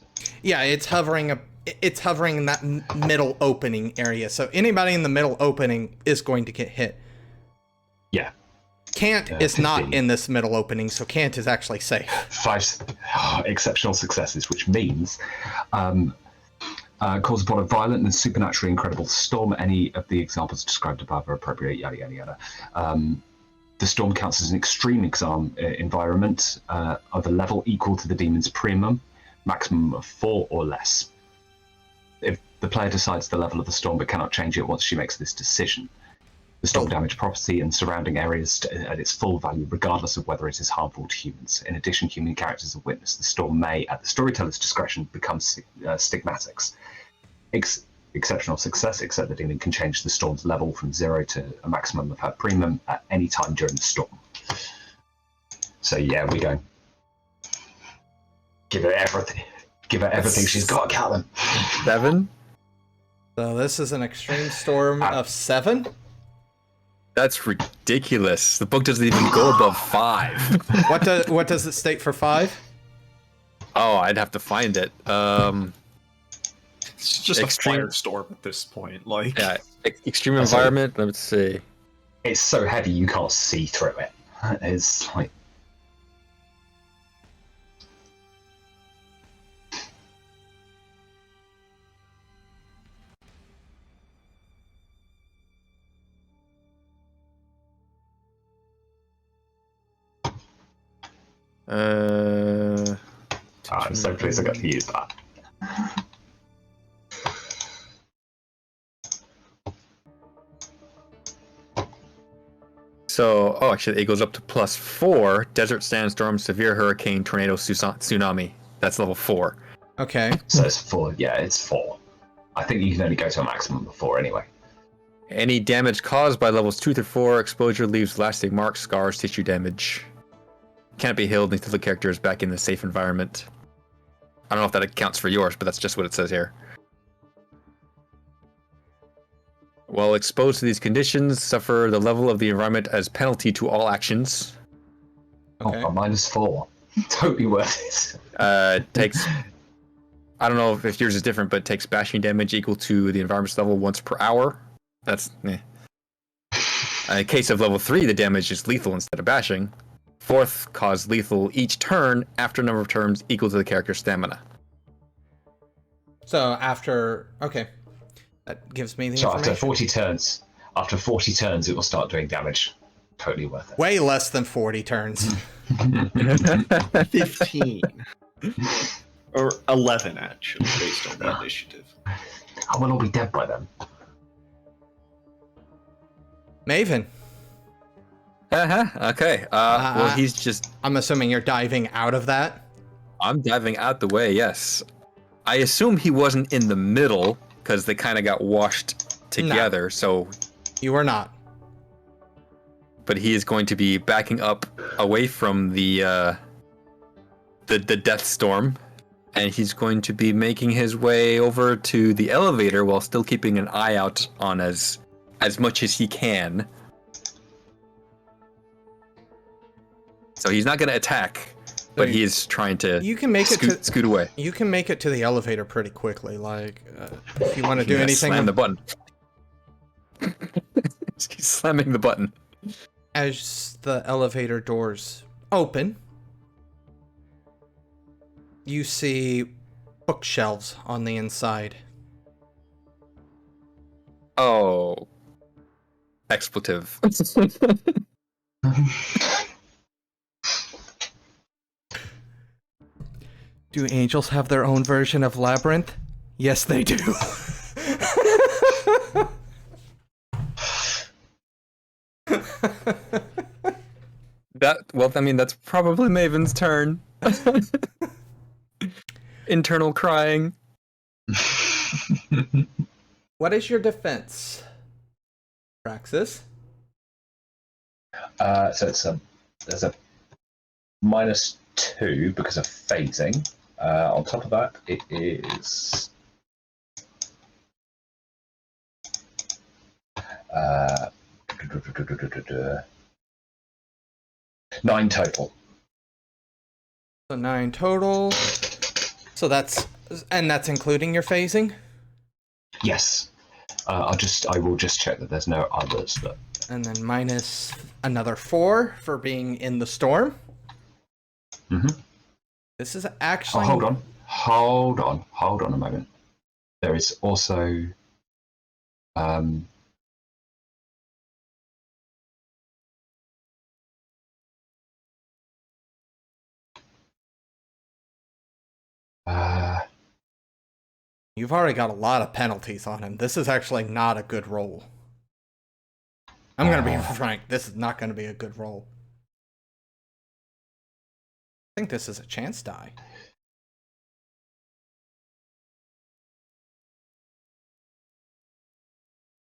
Yeah, it's hovering in that middle opening area. So anybody in the middle opening is going to get hit. Yeah. Kant is not in this middle opening, so Kant is actually safe. 5 exceptional successes, which means calls upon a violent and supernaturally incredible storm. Any of the examples described above are appropriate, yada, yada, yada. The storm counts as an extreme environment of a level equal to the demon's premium, maximum of 4 or less. If the player decides the level of the storm but cannot change it once she makes this decision, the storm damage property and surrounding areas at its full value, regardless of whether it is harmful to humans. In addition, human characters are witness. The storm may, at the storyteller's discretion, become stigmatics. Exceptional success, except the demon can change the storm's level from 0 to a maximum of her premium at any time during the storm. So yeah, we go. Give her everything. Give her everything she's got, Callum. 7? So this is an extreme storm of 7? That's ridiculous. The book doesn't even go above 5. What does it state for 5? Oh, I'd have to find it. It's just a firestorm at this point. Like, yeah, extreme environment. Let's see. It's so heavy you can't see through it. It's like. I'm so pleased I got to use that. So, actually, it goes up to +4. Desert sandstorm, severe hurricane, tornado, tsunami. That's level 4. Okay. So it's 4. Yeah, it's 4. I think you can only go to a maximum of 4 anyway. Any damage caused by levels 2 through 4, exposure leaves lasting marks, scars, tissue damage. Can't be healed until the character is back in the safe environment. I don't know if that accounts for yours, but that's just what it says here. While exposed to these conditions, suffer the level of the environment as penalty to all actions. Okay. Oh, -4. Totally worth it. Takes... I don't know if yours is different, but takes bashing damage equal to the environment's level once per hour. That's... In case of level 3, the damage is lethal instead of bashing. 4th, cause lethal each turn after a number of turns equal to the character's stamina. So after... Okay. That gives me the So information. after 40 turns, it will start doing damage. Totally worth it. Way less than 40 turns. 15. Or 11, actually, based on the initiative. I will all be dead by then. Maven. Okay. Well, he's just... I'm assuming you're diving out of that? I'm diving out the way, yes. I assume he wasn't in the middle, because they kind of got washed together, so... You were not. But he is going to be backing up away from the death storm, and he's going to be making his way over to the elevator while still keeping an eye out on as much as he can. So he's not going to attack, but he is trying to scoot away. You can make it to the elevator pretty quickly. Like, if you want to do anything, slam the button. He's slamming the button. As the elevator doors open, you see bookshelves on the inside. Oh, expletive. Do angels have their own version of Labyrinth? Yes, they do. That's probably Maven's turn. Internal crying. What is your defense, Praxis? So there's a -2 because of phasing. On top of that, it is Uh, 9 total. So 9 total. So that's including your phasing? Yes. I will just check that there's no others. But... And then minus another 4 for being in the storm. Mm-hmm. This is actually... Oh, hold on a moment. There is also... You've already got a lot of penalties on him. This is actually not a good roll. I'm going to be frank. This is not going to be a good roll. I think this is a chance die.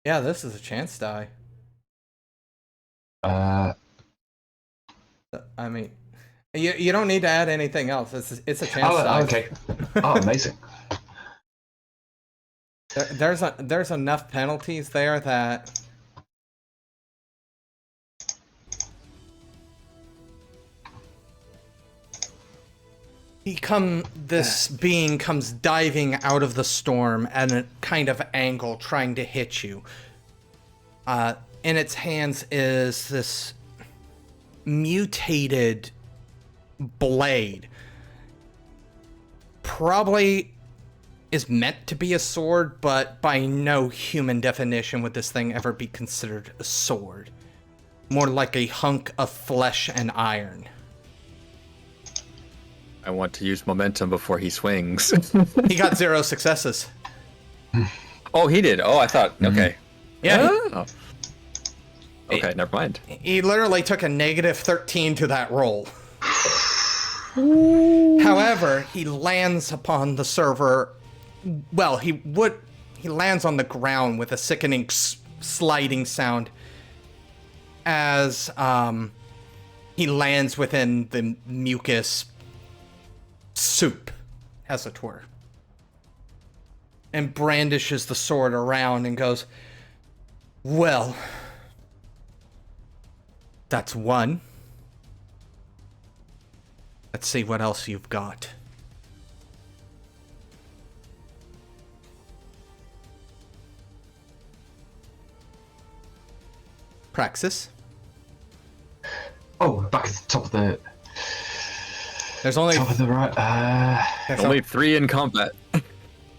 Yeah, this is a chance die. I mean, you don't need to add anything else. It's a chance die. Okay. Oh, amazing. There's enough penalties there that this being comes diving out of the storm at a kind of angle, trying to hit you. In its hands is this mutated blade. Probably is meant to be a sword, but by no human definition would this thing ever be considered a sword. More like a hunk of flesh and iron. I want to use momentum before he swings. He got 0 successes. Oh, he did. Oh, I thought. Okay. Yeah. Oh. Okay, never mind. He literally took a negative 13 to that roll. However, he lands upon the server. Well, he lands on the ground with a sickening sliding sound as he lands within the mucus soup, as it were, and brandishes the sword around and goes, well, that's 1. Let's see what else you've got. Praxis. Oh, back at the top of the... There's only... Top of the right... Only 3 in combat.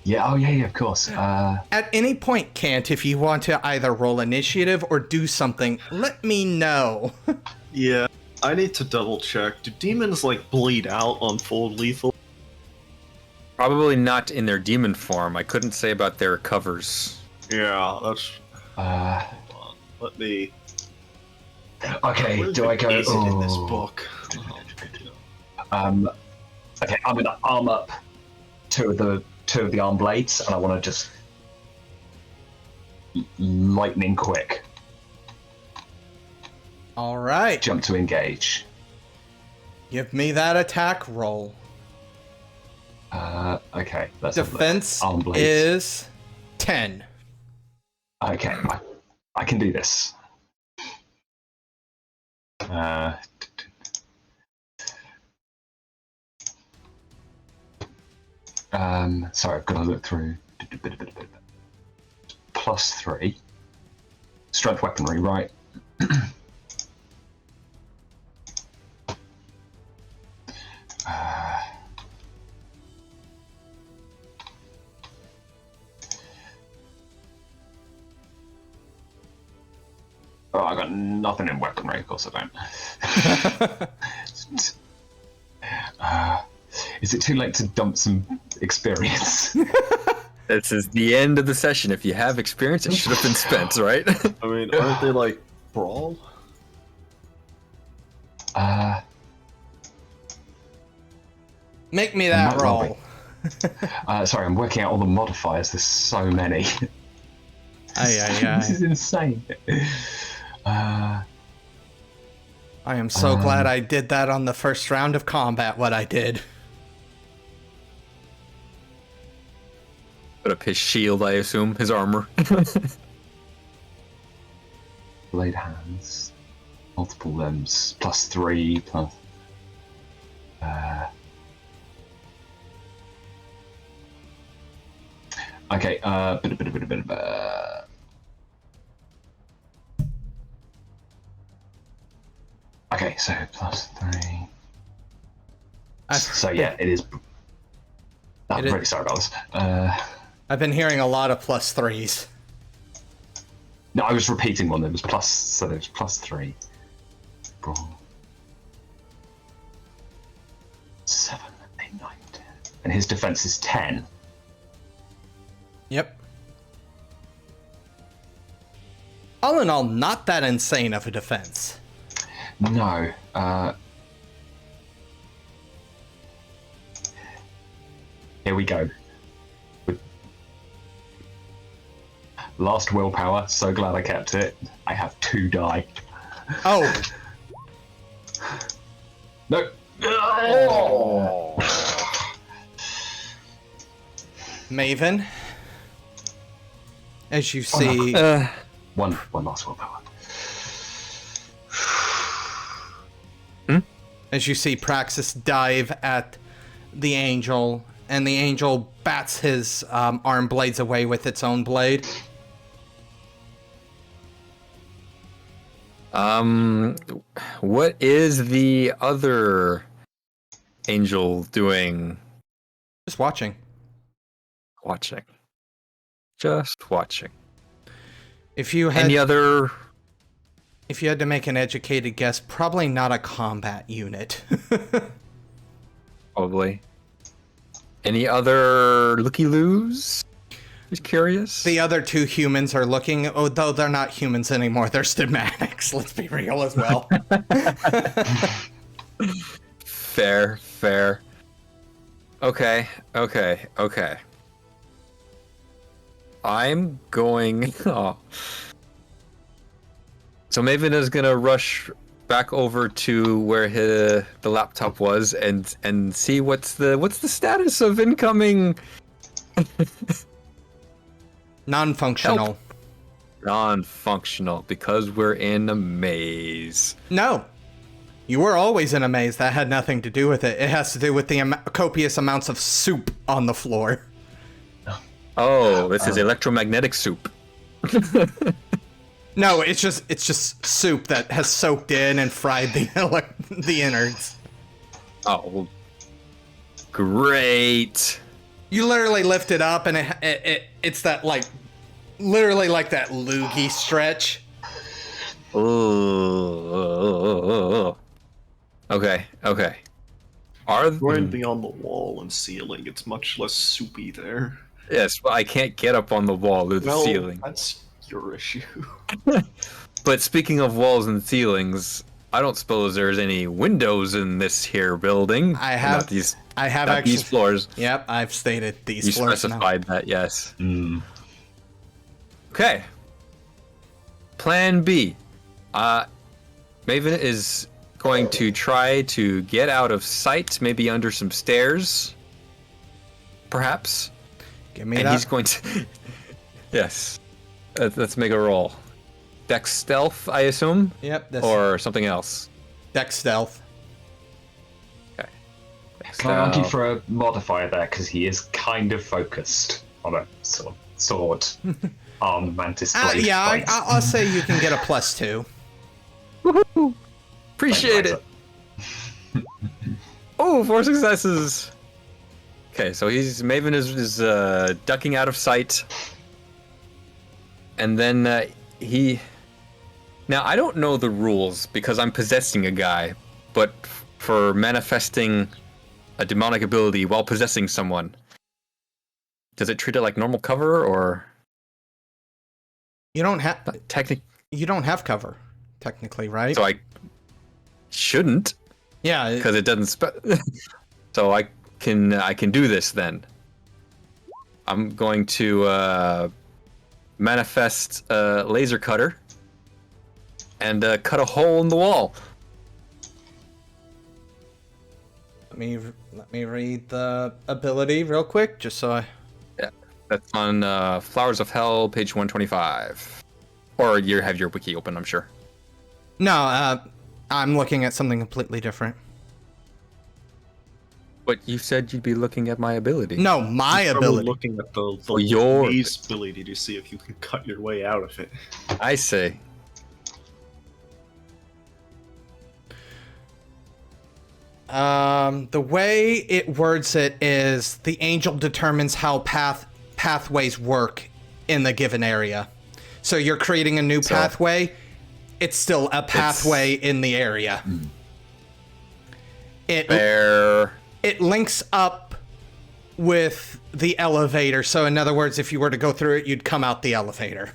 Yeah, yeah, of course. At any point, Kant, if you want to either roll initiative or do something, let me know. Yeah, I need to double check. Do demons, like, bleed out on full lethal? Probably not in their demon form. I couldn't say about their covers. Yeah, that's... Hold on. Let me... Okay, do I go... Is it in this book? Okay, I'm going to arm up two of the arm blades, and I want to just lightning quick All right. jump to engage. Give me that attack roll. Okay, let's have a look. Defense Arm blades. is 10. Okay, I can do this. Sorry, I've got to look through. +3. Strength weaponry, right? Oh, I got nothing in weaponry, of course I don't. Is it too late to dump some experience? This is the end of the session. If you have experience, it should have been spent, right? I mean, aren't they, like, brawl? Make me that Not roll. Sorry, I'm working out all the modifiers. There's so many. This is insane. I am so glad I did that on the first round of combat, what I did. Put up his shield, I assume, his armor. Blade hands. Multiple limbs. +3, plus... Okay, Okay, so +3. So yeah, it is... I'm really sorry about this. I've been hearing a lot of +3s. No, I was repeating one that was plus, so there's +3. Brawl. 7, 8, 9, 10. And his defense is 10. Yep. All in all, not that insane of a defense. No. Here we go. Last willpower, so glad I kept it. I have 2 die. Oh. No. Oh. Maven. As you see... One last willpower. As you see Praxis dive at the angel, and the angel bats his arm blades away with its own blade. What is the other angel doing? Just watching. Watching. Just watching. If you had Any other... If you had to make an educated guess, probably not a combat unit. Probably. Any other looky-loos? Just curious. The other 2 humans are looking, although they're not humans anymore, they're stigmatics, let's be real as well. Fair. Okay. I'm going... Oh. So Maven is gonna rush back over to where the laptop was and see what's the status of incoming Non-functional. Help. Non-functional, because we're in a maze. No. You were always in a maze. That had nothing to do with it. It has to do with the copious amounts of soup on the floor. Oh, this is electromagnetic soup. No, it's just soup that has soaked in and fried the innards. Oh, great. You literally lift it up and it's that literally like that loogie stretch. Oh. Okay. Going beyond the wall and ceiling, it's much less soupy there. Yes, but I can't get up on the wall or the ceiling. That's your issue. But speaking of walls and ceilings, I don't suppose there's any windows in this here building. I have these floors. Yep, I've stated these You floors. specified that, yes. Okay. Plan B. Maven is going to try to get out of sight, maybe under some stairs, perhaps. Give me and that. he's going to... Yes. Let's make a roll. Dex stealth, I assume? Yep. Or something else? Dex stealth. Okay. Can I argue for a modifier there, because he is kind of focused on a sword arm mantis blade fight. I'll say you can get a +2. Woohoo! Appreciate it! Oh, 4 successes! Okay, so Maven is ducking out of sight. And then Now, I don't know the rules because I'm possessing a guy, but for manifesting a demonic ability while possessing someone, does it treat it like normal cover, or... You don't have... You don't have cover, technically, right? So I shouldn't. Yeah. Because it doesn't... So I can do this then. I'm going to manifest a laser cutter and cut a hole in the wall. Let me read the ability real quick, just so I... Yeah, that's on Flowers of Hell, page 125. Or you have your wiki open, I'm sure. No, I'm looking at something completely different. But you said you'd be looking at my ability. No, my You're probably ability. looking at the your Lee's ability to see if you can cut your way out of it. I say. The way it words it is the angel determines how pathways work in the given area. So you're creating a new pathway. It's still a pathway in the area. It links up with the elevator. So in other words, if you were to go through it, you'd come out the elevator.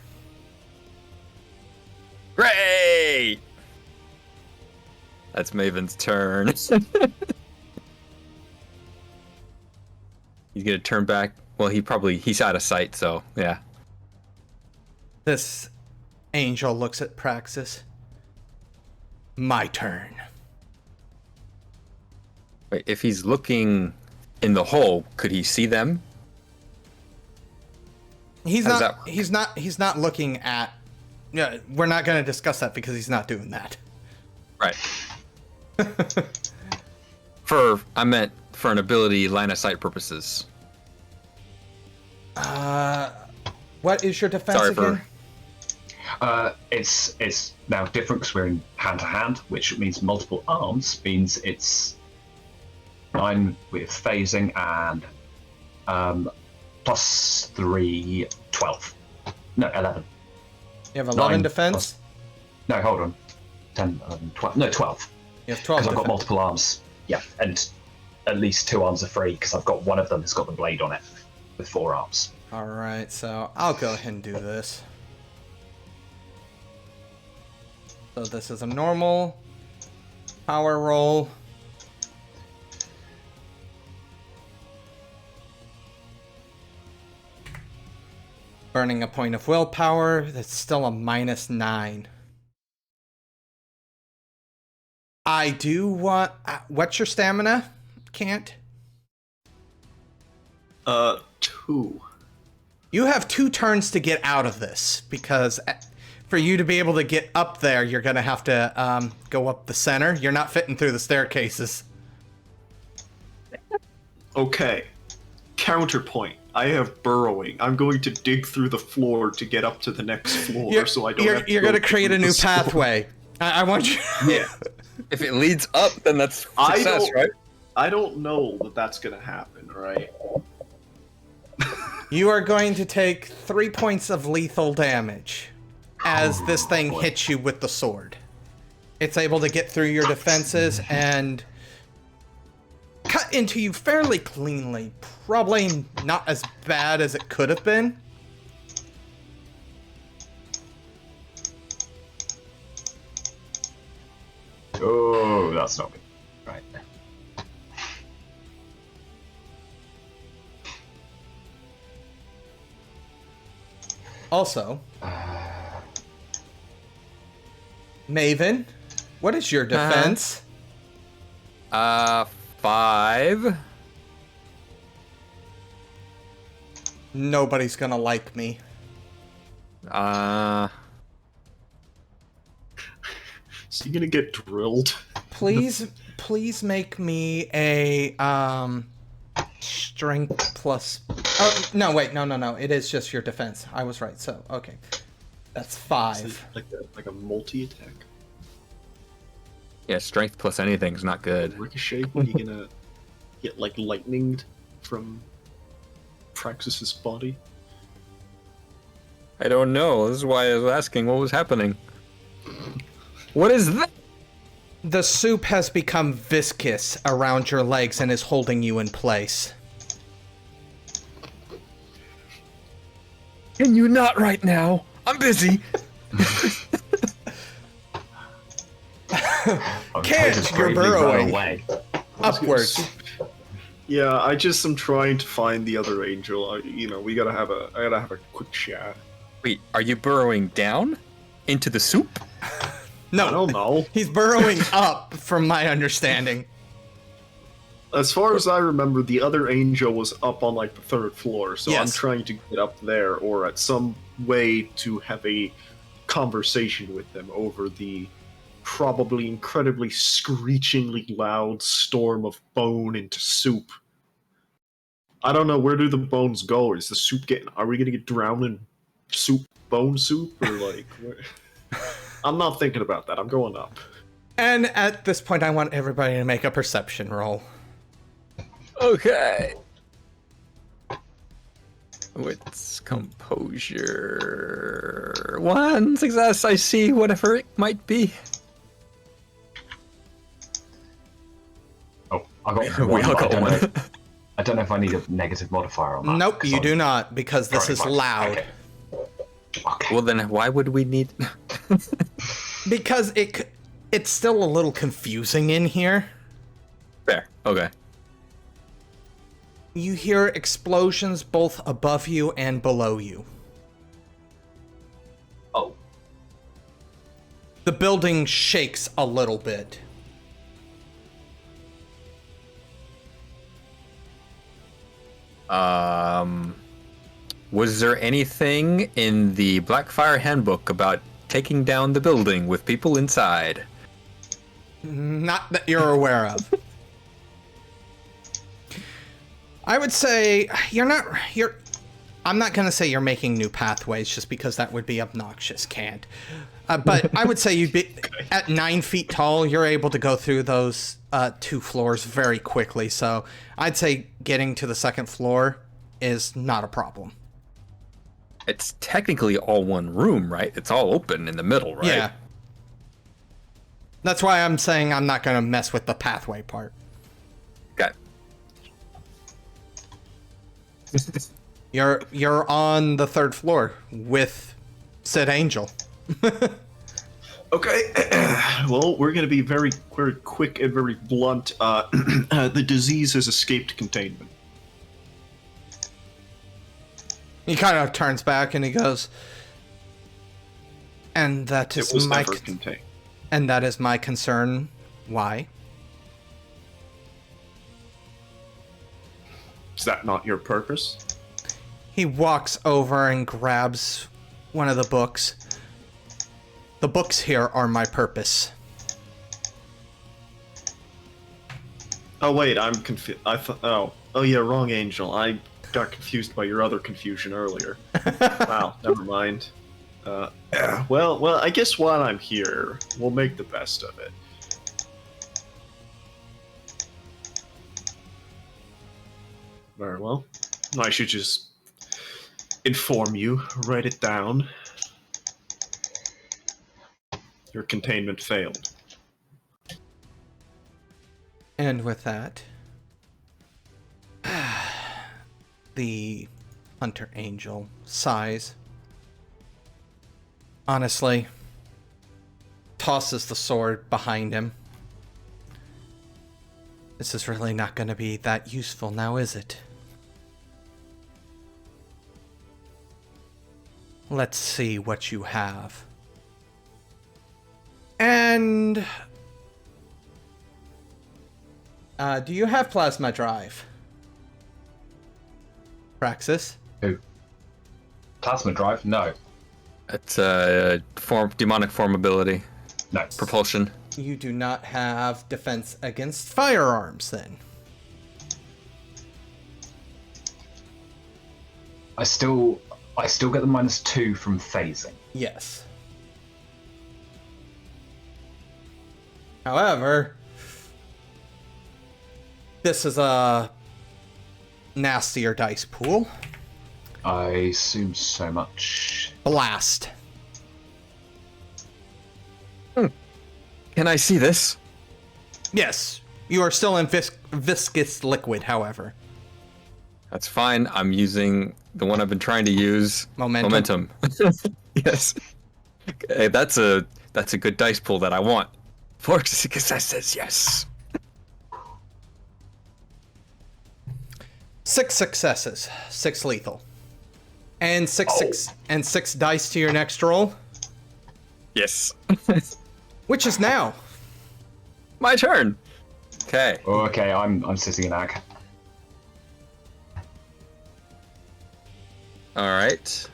Great! That's Maven's turn. He's gonna turn back. Well, he's out of sight, so yeah. This angel looks at Praxis. My turn. Wait, if he's looking in the hole, could he see them? He's not looking at. Yeah, we're not going to discuss that because he's not doing that. Right. I meant for an ability line of sight purposes. What is your defense again? It's now different because we're in hand to hand, which means multiple arms means it's 9 with phasing and plus 3, 12. No, 11. You have 11 9 defense? Plus, no, hold on. 10, 11, 12. No, 12. You have 12 Because I've got defense. multiple arms. Yeah, and at least 2 arms are free because I've got one of them that's got the blade on it with 4 arms. Alright, so I'll go ahead and do this. So this is a normal power roll. Burning a point of willpower, that's still a -9. I do want... what's your stamina, Kant? 2. You have 2 turns to get out of this, because for you to be able to get up there, you're going to have to go up the center. You're not fitting through the staircases. Okay. Counterpoint. I have burrowing. I'm going to dig through the floor to get up to the next floor, so I don't have to You're going to create a through new the floor. pathway. I want you... Yeah. If it leads up, then that's success, right? I don't know that that's going to happen, right? You are going to take 3 points of lethal damage as this thing hits you with the sword. It's able to get through your defenses and cut into you fairly cleanly. Probably not as bad as it could have been. Oh, that's not good. Right. Also, Maven, what is your defense? 5. Nobody's gonna like me. So you're gonna get drilled. Please make me a strength plus. Oh no! Wait, no. It is just your defense. I was right. So okay, that's 5. Like a multi-attack. Yeah, strength plus anything is not good. Ricochet, when you're gonna get like lightninged from Praxis's body. I don't know. This is why I was asking what was happening. What is that? The soup has become viscous around your legs and is holding you in place. Can you not right now? I'm busy. Can't, you're burrowing away. upwards. Yeah, I just am trying to find the other angel. I gotta have a quick chat. Wait, are you burrowing down into the soup? No, I don't know. He's burrowing up, from my understanding. As far as I remember, the other angel was up on like the 3rd floor, so I'm Yes. trying to get up there, or at some way to have a conversation with them over the probably incredibly screechingly loud storm of bone into soup. I don't know, where do the bones go? Is the soup getting... Are we going to get drowned in bone soup? Or like... I'm not thinking about that. I'm going up. And at this point, I want everybody to make a perception roll. Okay. Wits, composure. 1 success. I see whatever it might be. Oh, I got We one. all got one. I don't know if I need a negative modifier on that. Nope, you do not, because this is loud. Okay. Okay. Well, then why would we need... Because it's still a little confusing in here. Fair. Okay. You hear explosions both above you and below you. Oh. The building shakes a little bit. Was there anything in the Blackfire handbook about taking down the building with people inside? Not that you're aware of. I would say I'm not going to say you're making new pathways just because that would be obnoxious, Kant. But I would say you'd be at 9 feet tall, you're able to go through those 2 floors very quickly. So I'd say getting to the 2nd floor is not a problem. It's technically all one room, right? It's all open in the middle, right? Yeah. That's why I'm saying I'm not going to mess with the pathway part. Got You're on the 3rd floor with said angel. Okay, well, we're going to be very quick and very blunt. The disease has escaped containment. He kind of turns back and he goes, and that is It was never contained. And that is my concern. Why? Is that not your purpose? He walks over and grabs one of the books. The books here are my purpose. Oh wait, I'm confused. I thought. Oh yeah, wrong angel. I got confused by your other confusion earlier. Wow, never mind. Well, I guess while I'm here, we'll make the best of it. Very well. I should just inform you. Write it down. Your containment failed. And with that, the hunter angel sighs. Honestly, tosses the sword behind him. This is really not going to be that useful now, is it? Let's see what you have. And... do you have plasma drive? Praxis? Who? Plasma drive? No. It's demonic form ability. No. Propulsion. You do not have defense against firearms, then. I still get the -2 from phasing. Yes. However, this is a nastier dice pool. I assume so much. Blast. Can I see this? Yes, you are still in viscous liquid, however. That's fine. I'm using the one I've been trying to use. Momentum. Yes. Okay, that's a good dice pool that I want. 4 successes, yes. 6 successes, 6 lethal, and six dice to your next roll, Yes. which is now. My turn. Okay. Okay, I'm sitting in ag. All right.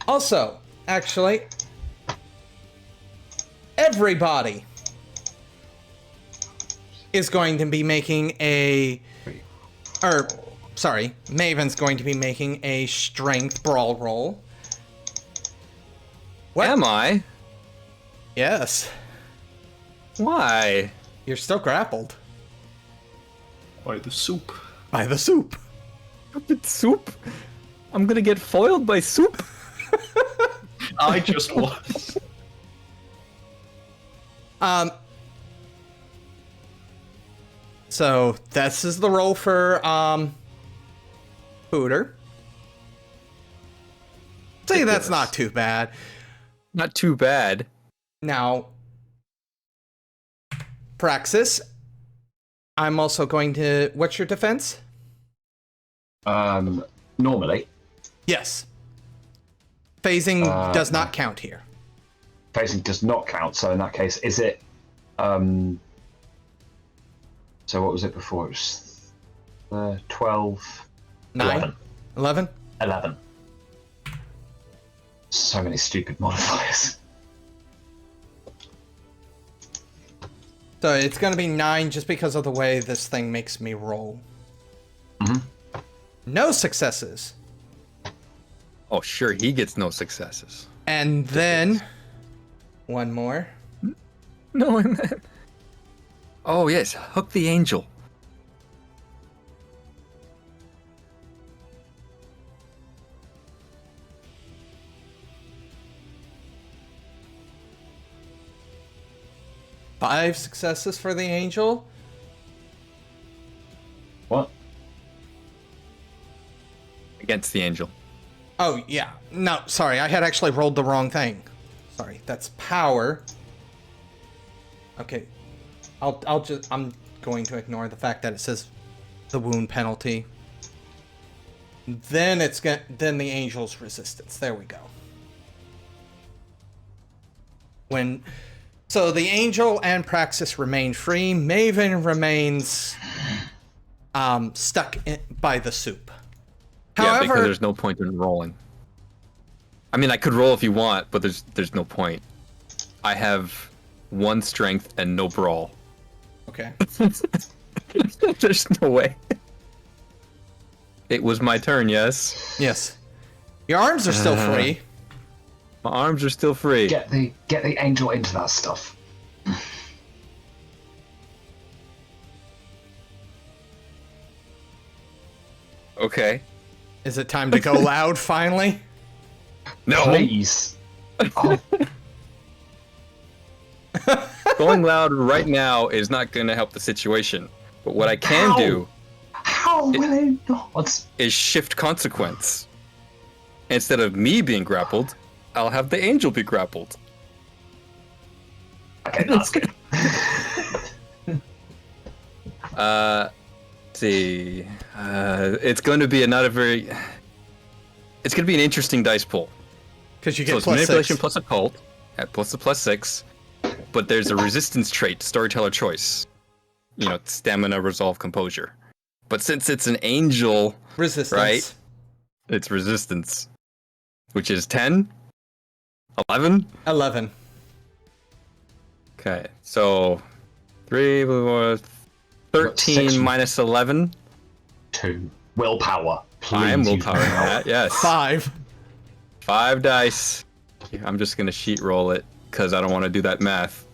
Also, actually, everybody is going to be making Maven's going to be making a strength brawl roll. What? Am I? Yes. Why? You're still grappled. By the soup. By the soup. Stupid soup? I'm gonna get foiled by soup? I just was. So this is the roll for Pooter. Say that's not too bad. Not too bad. Now, Praxis, I'm also going to. What's your defense? Normally, Yes. Phasing does not count here. phasing does not count. So in that case, is it? So what was it before? It was 12, 9? 11? 11. So many stupid modifiers. So it's going to be 9 just because of the way this thing makes me roll. Mm-hmm. No successes. Oh, sure, he gets no successes. And then one more. No, I meant... Oh, yes, hook the angel. Five successes for the angel. What? Against the angel. Oh, yeah. No, sorry. I had actually rolled the wrong thing. Sorry. That's power. Okay. I'm going to ignore the fact that it says the wound penalty. Then then the angel's resistance. There we go. So the angel and Praxis remain free. Maven remains stuck by the soup. Yeah, However, because there's no point in rolling. I mean, I could roll if you want, but there's no point. I have 1 strength and no brawl. okay. There's no way. It was my turn, yes? Yes. Your arms are still free. My arms are still free. Get the angel into that stuff. Okay. Is it time to go loud finally? No. Please. Oh, Going loud right now is not going to help the situation. But what I can do how will it not? is shift consequence. Instead of me being grappled, I'll have the angel be grappled. Okay, that's good. Let's see. It's going to be It's going to be an interesting dice pull. Because you So get it's plus manipulation 6. plus occult at +6, but there's a resistance trait, storyteller choice. You know, stamina, resolve, composure. But since it's an angel, Resistance. right? It's resistance, which is 10, 11. 11. Okay, so 3, 13 Six. minus 11. 2. Willpower. Please. I am use willpowering that. Yes. 5. 5 dice. I'm just gonna sheet roll it because I don't want to do that math.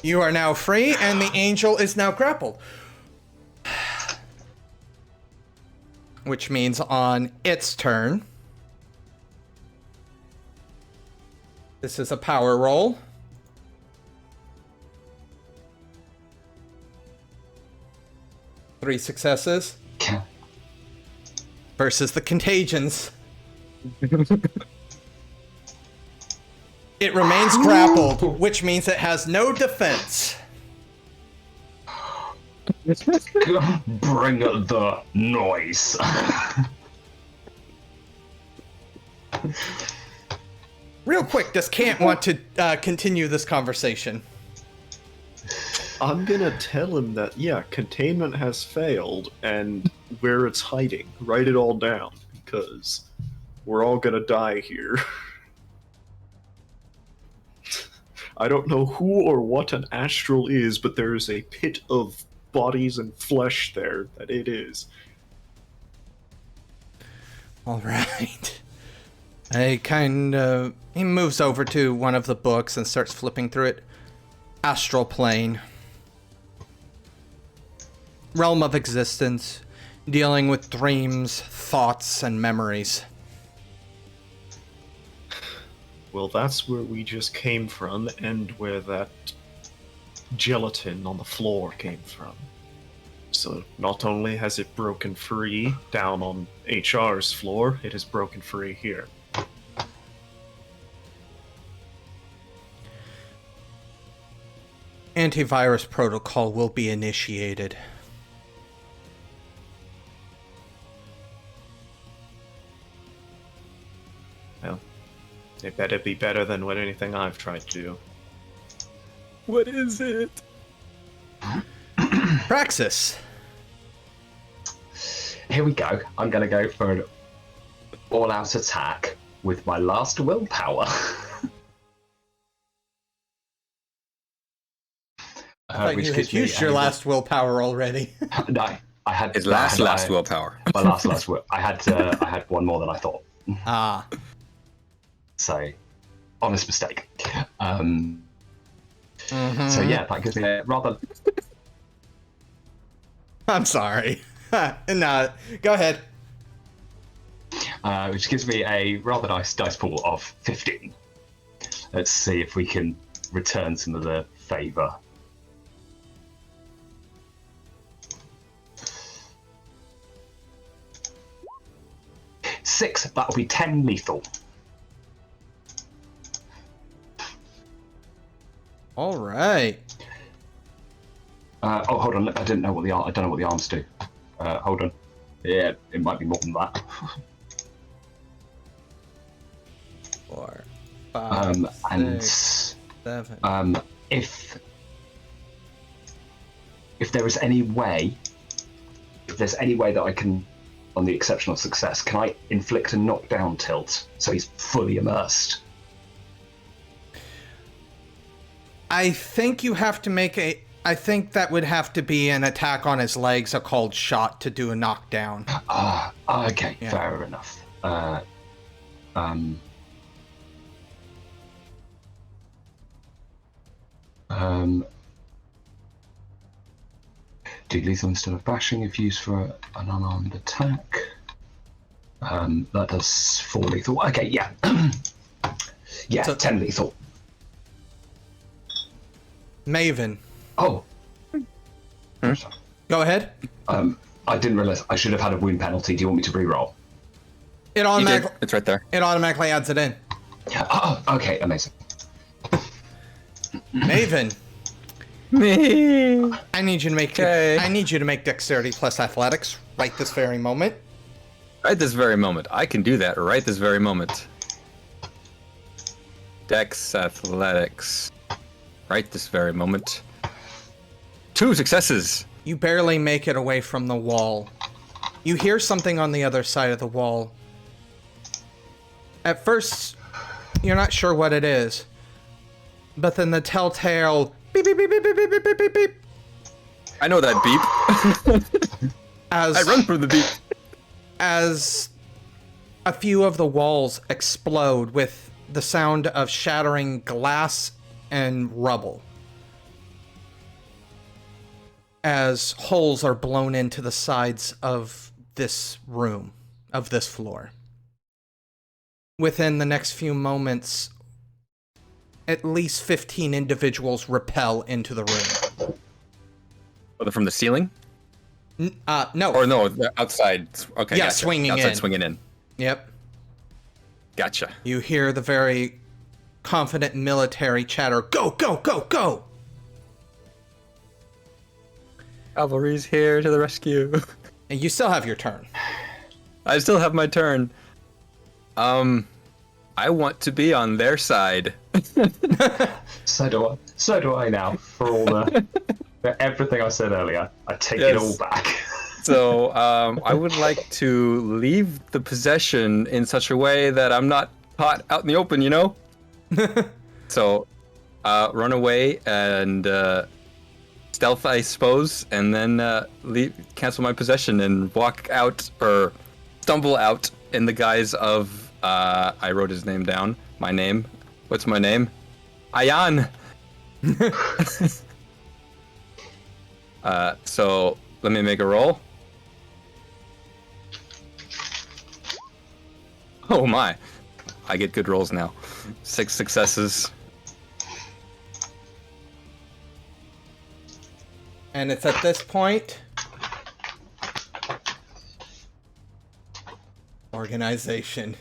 You are now free, and the angel is now grappled. Which means on its turn, this is a power roll. Three successes Okay. versus the contagions. It remains grappled, which means it has no defense. Bring the noise. Real quick, does Kant want to continue this conversation? I'm gonna tell him that, yeah, containment has failed, and where it's hiding. Write it all down, because we're all gonna die here. I don't know who or what an astral is, but there is a pit of bodies and flesh there that it is. All right. He moves over to one of the books and starts flipping through it. Astral plane. Realm of existence, dealing with dreams, thoughts, and memories. Well, that's where we just came from, and where that gelatin on the floor came from. So not only has it broken free down on HR's floor, it has broken free here. Antivirus protocol will be initiated. Well, it better be better than what anything I've tried to do. What is it? Praxis. Here we go. I'm going to go for an all-out attack with my last willpower. You had used your last willpower already. No, I had His last willpower. My last will. I had one more than I thought. Ah. So, honest mistake. So yeah, that gives me a rather. I'm sorry. No, go ahead. Which gives me a rather nice dice pool of 15. Let's see if we can return some of the favour. 6, that'll be 10 lethal. All right. Oh, hold on. I don't know what the arms do. Hold on. Yeah, it might be more than that. 4, 5, and 6, 7. If there is any way, that I can, on the exceptional success, can I inflict a knockdown tilt so he's fully immersed? I think you have to make a. I think that would have to be an attack on his legs, a cold shot to do a knockdown. Okay, Yeah. fair enough. Do lethal instead of bashing if used for an unarmed attack. That does 4 lethal. Okay, yeah. Yeah, So- 10 lethal. Maven, Oh. go ahead. I didn't realize I should have had a wound penalty. Do you want me to re-roll? It You did. automatically It's right there. adds it in. Oh, okay, amazing. Maven, Me. I need you to make. Okay. I need you to make dexterity plus athletics right this very moment. Right this very moment. I can do that right this very moment. Dex athletics. Right this very moment. 2 successes. You barely make it away from the wall. You hear something on the other side of the wall. At first, you're not sure what it is. But then the telltale beep beep beep beep beep beep beep beep beep I know that beep. as I run from the beep. as a few of the walls explode with the sound of shattering glass and rubble. As holes are blown into the sides of this room, of this floor. Within the next few moments, at least 15 individuals rappel into the room. Oh, they're from the ceiling? No. Or no, they're outside. Okay, Yeah, gotcha. swinging outside, in. swinging in. Yep. Gotcha. You hear the very confident military chatter, "Go, go, go, go!" Cavalry's here to the rescue. And you still have your turn. I still have my turn. I want to be on their side. So do I now, for all the Everything I said earlier, I take it all back. So I would like to leave the possession in such a way that I'm not caught out in the open, you know? So run away and stealth, I suppose, and then cancel my possession and walk out or stumble out in the guise of I wrote his name down. My name. What's my name? Ayan. So let me make a roll. Oh my. I get good rolls now. 6 successes. And it's at this point. Organization.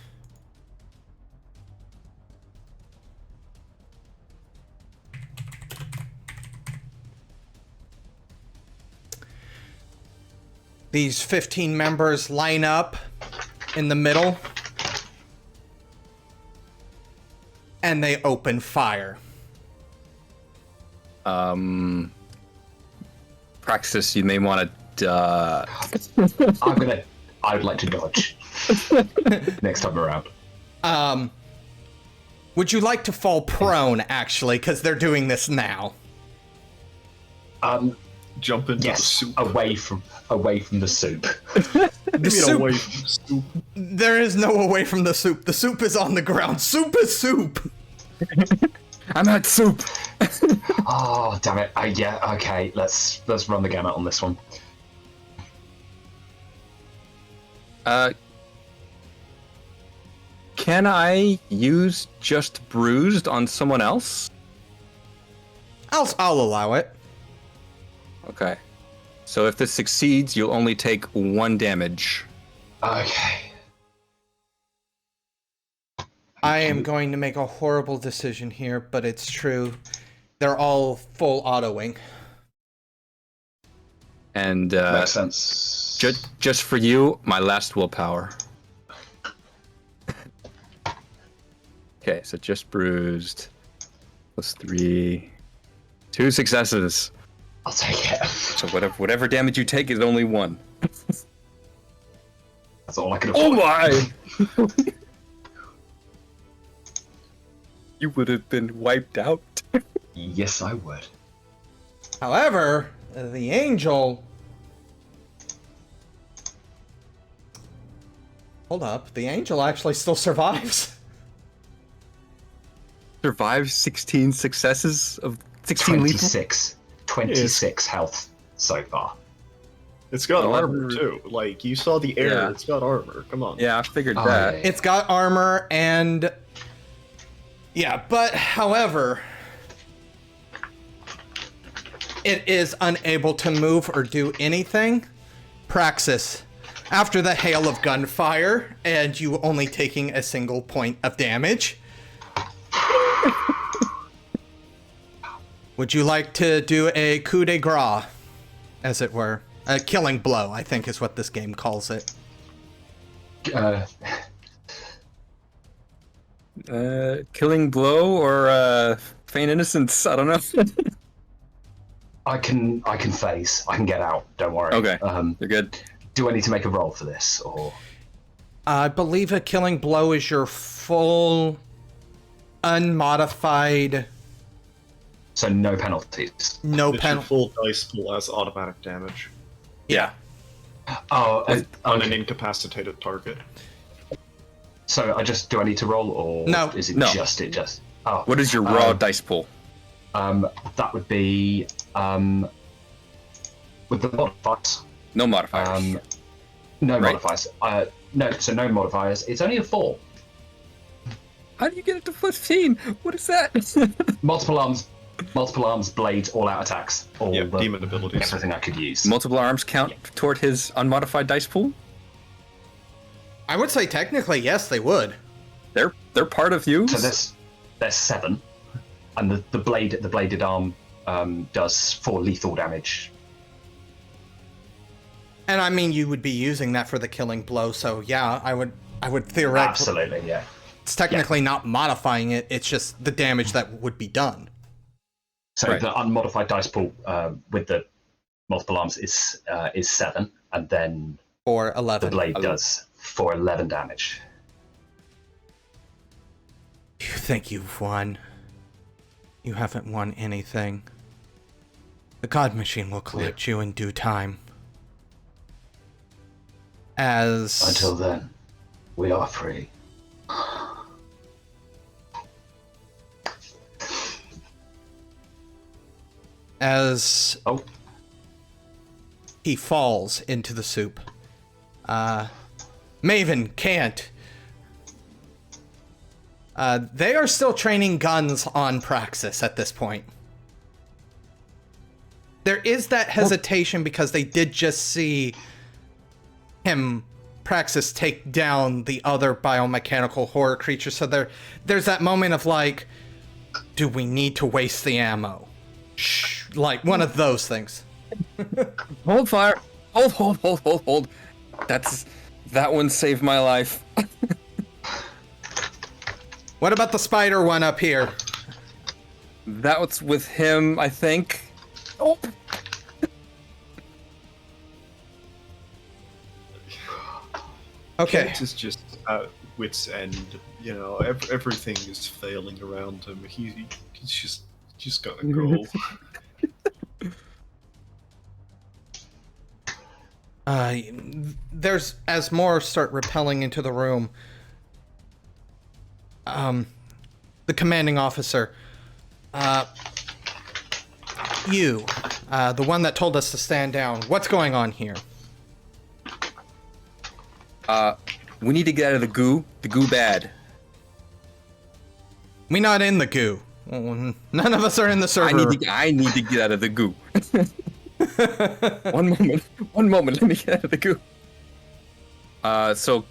These 15 members line up in the middle. And they open fire. Praxis, you may want to. I'd like to dodge next time around. Would you like to fall prone, actually, because they're doing this now? Jump into the soup. away from the soup. The soup. Away from the soup. There is no away from the soup. The soup is on the ground. Soup is soup. I'm at soup. Oh damn it! Yeah, okay. Let's run the gamut on this one. Can I use just bruised on someone else? I'll allow it. Okay. So if this succeeds, you'll only take 1 damage. Okay. I am going to make a horrible decision here, but it's true. They're all full autoing. And Makes sense. just for you, my last willpower. Okay, so just bruised. Plus 3. 2 successes. I'll take it. So whatever damage you take is only 1. That's all I can Oh afford. my! You would have been wiped out. Yes, I would. However, the angel... Hold up, the angel actually still survives. Survived 16 successes of 16 lethal? 26 health so far. It's got Oh, armor too. Like you saw the air, Yeah. it's got armor. Come on. Yeah, I figured Oh, that. yeah. It's got armor and... Yeah, but however... It is unable to move or do anything. Praxis. After the hail of gunfire, and you only taking a single point of damage... Would you like to do a coup de grace, as it were? A killing blow, I think is what this game calls it. Killing blow or feign innocence? I don't know. I can phase. I can get out. Don't worry. Okay, you're good. Do I need to make a roll for this, or? I believe a killing blow is your full, unmodified, So no penalties. no It's your penalty. full dice pool as automatic damage Yeah. Oh, on an okay. incapacitated target. So do I need to roll, or No. is it No. just? Oh, What is your raw dice pool? that would be with the modifiers. No modifiers. No Right. modifiers. No modifiers. It's only a 4. How do you get it to 15? What is that? Multiple arms, blades, all-out attacks. All Yeah, the, demon abilities. Everything I could use. Multiple arms count toward his unmodified dice pool? I would say technically, yes, they would. They're part of you. So there's 7, and the bladed arm does 4 lethal damage. And I mean, you would be using that for the killing blow, so yeah, I would theoretically... Absolutely, yeah. It's technically not modifying it, it's just the damage that would be done. So Right. the unmodified dice pool with the multiple arms is 7, and then For the 11. blade does for 11 damage. You think you've won? You haven't won anything. The God Machine will collect you in due time. Until then, we are free. As Oh, he falls into the soup. Maven, Kant. They are still training guns on Praxis at this point. There is that hesitation because they did just see Praxis take down the other biomechanical horror creature. So there's that moment of like, do we need to waste the ammo? Shh, like one of those things. Hold fire. Hold. That one saved my life. What about the spider one up here? That was with him, I think. Oh. Okay. Kent is just at wit's end. You know, everything is failing around him. He's just gotta go. There's as more start repelling into the room. The commanding officer, you, the one that told us to stand down. What's going on here? We need to get out of the goo. The goo bad. We not in the goo. None of us are in the server. I need to get out of the goo. One moment. Let me get out of the goo. So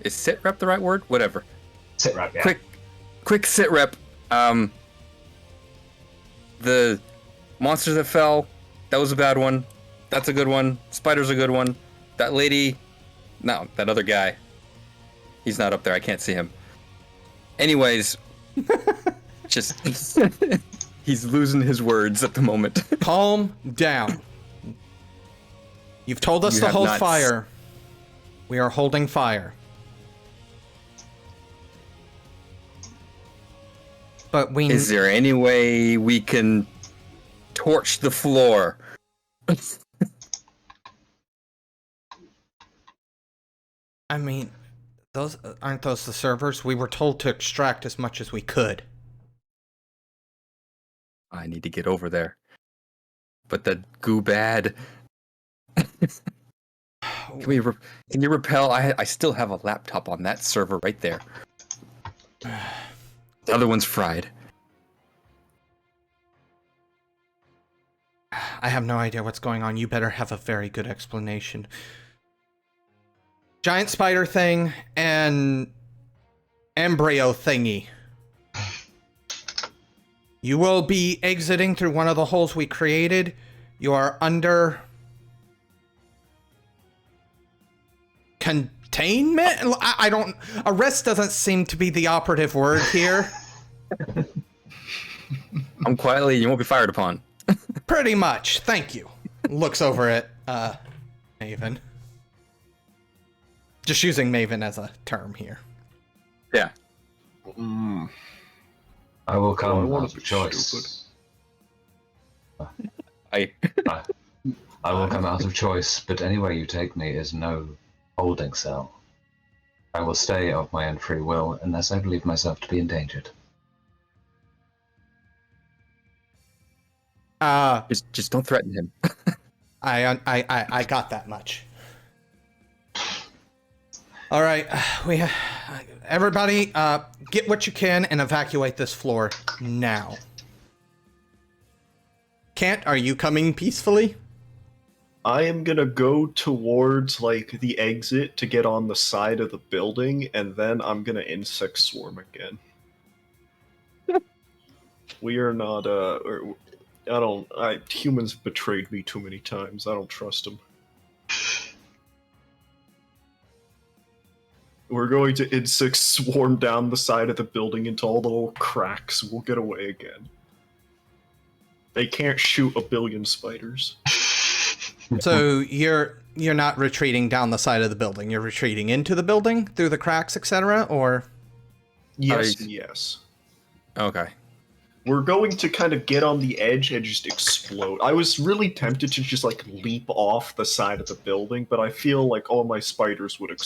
is sit rep the right word? Whatever. sit rep, yeah. Quick sit rep. The monsters that fell, that was a bad one. That's a good one. Spider's a good one. That lady, no, that other guy. He's not up there. I can't see him. Anyways, just he's losing his words at the moment. Calm down. You've told us You to have hold not fire. We are holding fire. But we... Is there any way we can torch the floor? I mean, aren't those the servers? We were told to extract as much as we could. I need to get over there. But the goo bad. Can you repel? I still have a laptop on that server right there. The other one's fried. I have no idea what's going on. You better have a very good explanation. Giant spider thing and embryo thingy. You will be exiting through one of the holes we created. You are under containment? I don't... Arrest doesn't seem to be the operative word here. I'm quietly, you won't be fired upon. Pretty much. Thank you. Looks over at Maven. Just using Maven as a term here. Yeah. I will I come wanna out be of choice. I I will come out of choice, but anywhere you take me is no holding cell. I will stay of my own free will unless I believe myself to be endangered. just don't threaten him. I got that much. All right, everybody, get what you can and evacuate this floor now. Kant, are you coming peacefully? I am gonna go towards like the exit to get on the side of the building, and then I'm gonna insect swarm again. We are not humans have betrayed me too many times. I don't trust them. We're going to insects swarm down the side of the building into all the little cracks. We'll get away again. They can't shoot a billion spiders. So you're not retreating down the side of the building. You're retreating into the building through the cracks, etc. Or Yes, yes. Okay. We're going to kind of get on the edge and just explode. I was really tempted to just like leap off the side of the building, but I feel like all my spiders would.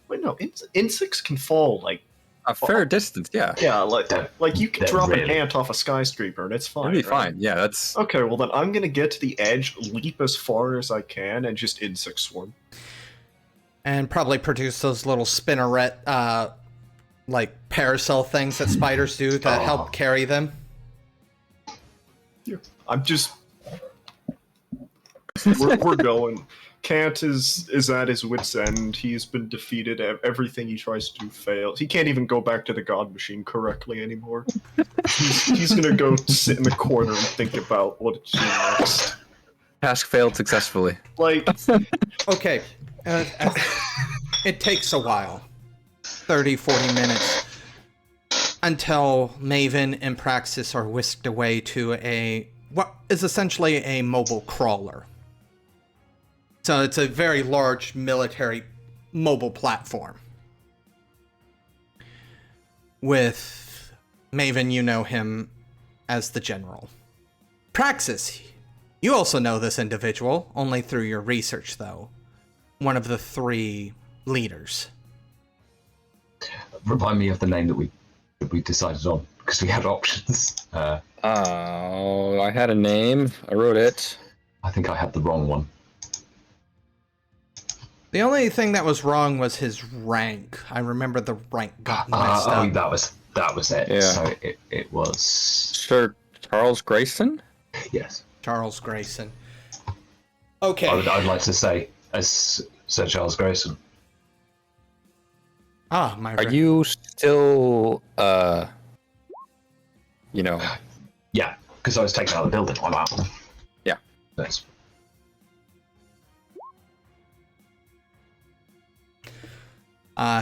Wait, no, insects can fall like A fair distance, yeah. yeah, like you can They're drop really- an ant off a skyscraper and it's fine. It'll be right? fine. Yeah, that's Okay, well then I'm gonna get to the edge, leap as far as I can, and just insect swarm. and probably produce those little spinneret, like parasol things that spiders do to help carry them. Yeah, I'm just. We're going. Kant is at his wit's end. He's been defeated. Everything he tries to do fails. He can't even go back to the God Machine correctly anymore. He's gonna go sit in the corner and think about what to do next. task failed successfully. Like, Okay, it takes a while, 30, 40 minutes, until Maven and Praxis are whisked away to what is essentially a mobile crawler. So it's a very large military mobile platform. With Maven, you know him as the General. Praxis, you also know this individual, only through your research, though. One of the 3 leaders. Remind me of the name that we decided on, because we had options. Oh, I had a name. I wrote it. I think I had the wrong one. The only thing that was wrong was his rank. I remember the rank got messed up. That was it. Yeah. So it was Sir Charles Grayson? yes. Charles Grayson. Okay. I'd like to say as Sir Charles Grayson. Ah, my. Are you still you know, Yeah, because I was taken out of the building. I'm out. Yeah. That's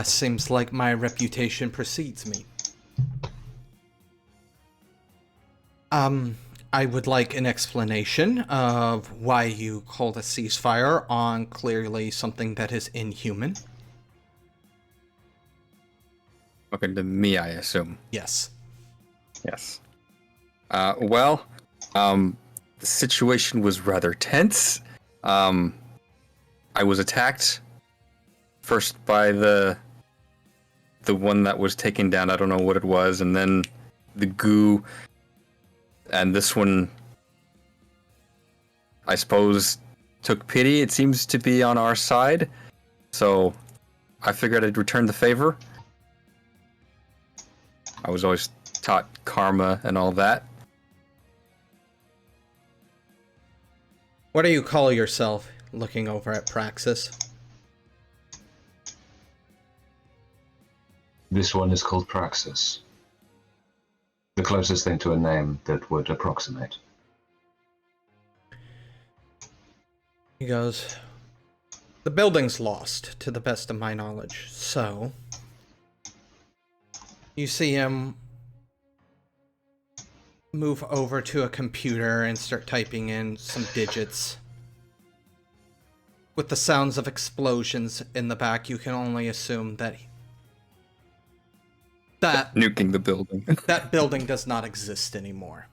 Seems like my reputation precedes me. I would like an explanation of why you called a ceasefire on clearly something that is inhuman. talking to me, I assume. Yes. Yes. Well, the situation was rather tense. I was attacked first by the one that was taken down. I don't know what it was, and then the goo, and this one, I suppose, took pity. It seems to be on our side, so I figured I'd return the favor. I was always taught karma and all that. What do you call yourself, looking over at Praxis? This one is called Praxis. The closest thing to a name that would approximate. He goes, the building's lost, to the best of my knowledge, so... You see him move over to a computer and start typing in some digits. With the sounds of explosions in the back, you can only assume that Nuking the building. that building does not exist anymore.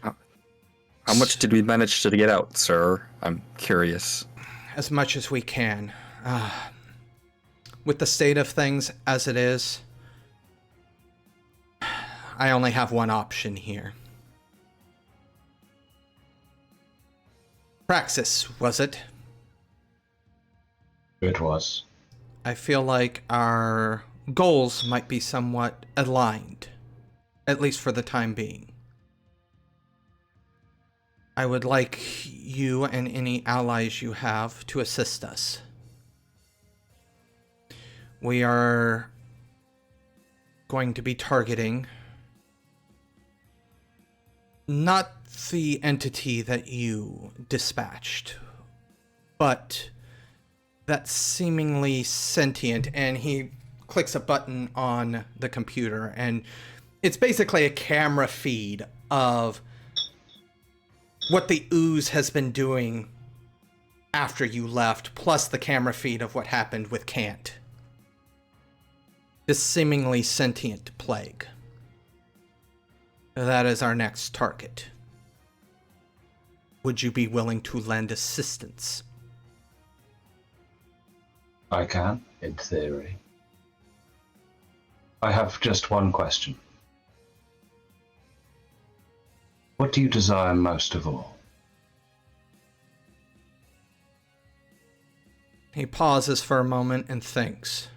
How much did we manage to get out, sir? I'm curious. As much as we can. With the state of things as it is, I only have one option here. Praxis, was it? It was. I feel like our goals might be somewhat aligned, at least for the time being. I would like you and any allies you have to assist us. We are going to be targeting not the entity that you dispatched, but that's seemingly sentient, and he clicks a button on the computer, and it's basically a camera feed of what the ooze has been doing after you left, plus the camera feed of what happened with Kant. This seemingly sentient plague. That is our next target. Would you be willing to lend assistance? I can, in theory. I have just one question. What do you desire most of all? He pauses for a moment and thinks.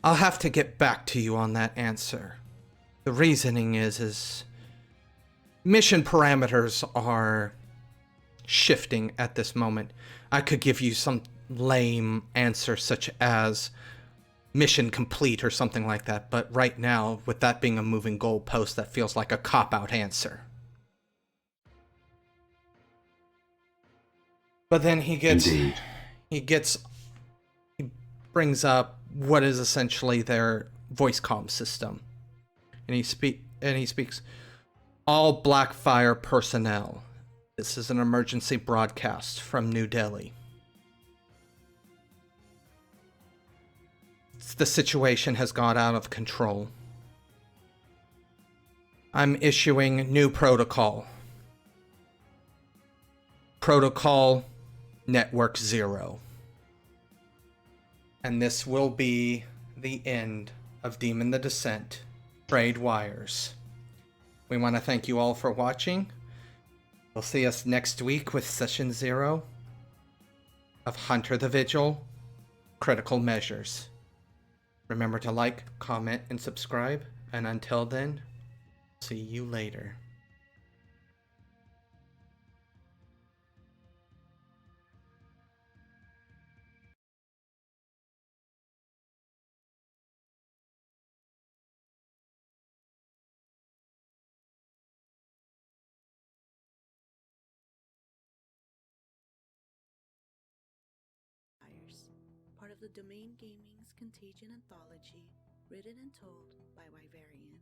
I'll have to get back to you on that answer. The reasoning is mission parameters are shifting at this moment. I could give you some lame answer such as mission complete or something like that, but right now, with that being a moving goalpost, that feels like a cop-out answer. But then he brings up what is essentially their voice comm system. And he speaks, all Blackfire personnel. This is an emergency broadcast from New Delhi. The situation has got out of control. I'm issuing new protocol. Protocol Network 0. And this will be the end of Demon the Descent, Frayed Wires. We want to thank you all for watching. We'll see us next week with Session 0 of Hunter the Vigil, Critical Measures. Remember to like, comment, and subscribe. And until then, see you later. Part of the Domain Gaming's Contagion Anthology, written and told by Wyverian.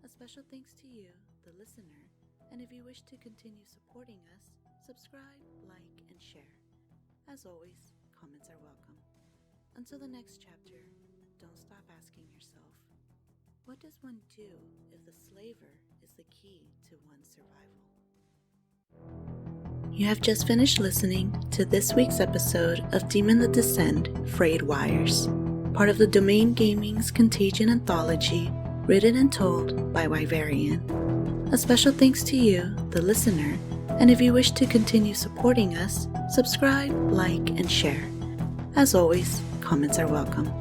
A special thanks to you, the listener, and if you wish to continue supporting us, subscribe, like, and share. As always, comments are welcome. Until the next chapter, don't stop asking yourself, what does one do if the slaver is the key to one's survival? You have just finished listening to this week's episode of Demon the Descent, Frayed Wires, part of the Domain Gaming's Contagion Anthology, written and told by Wyverian. A special thanks to you, the listener, and if you wish to continue supporting us, subscribe, like, and share. As always, comments are welcome.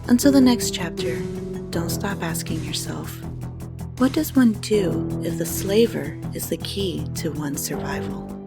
Until the next chapter, don't stop asking yourself, what does one do if the slaver is the key to one's survival?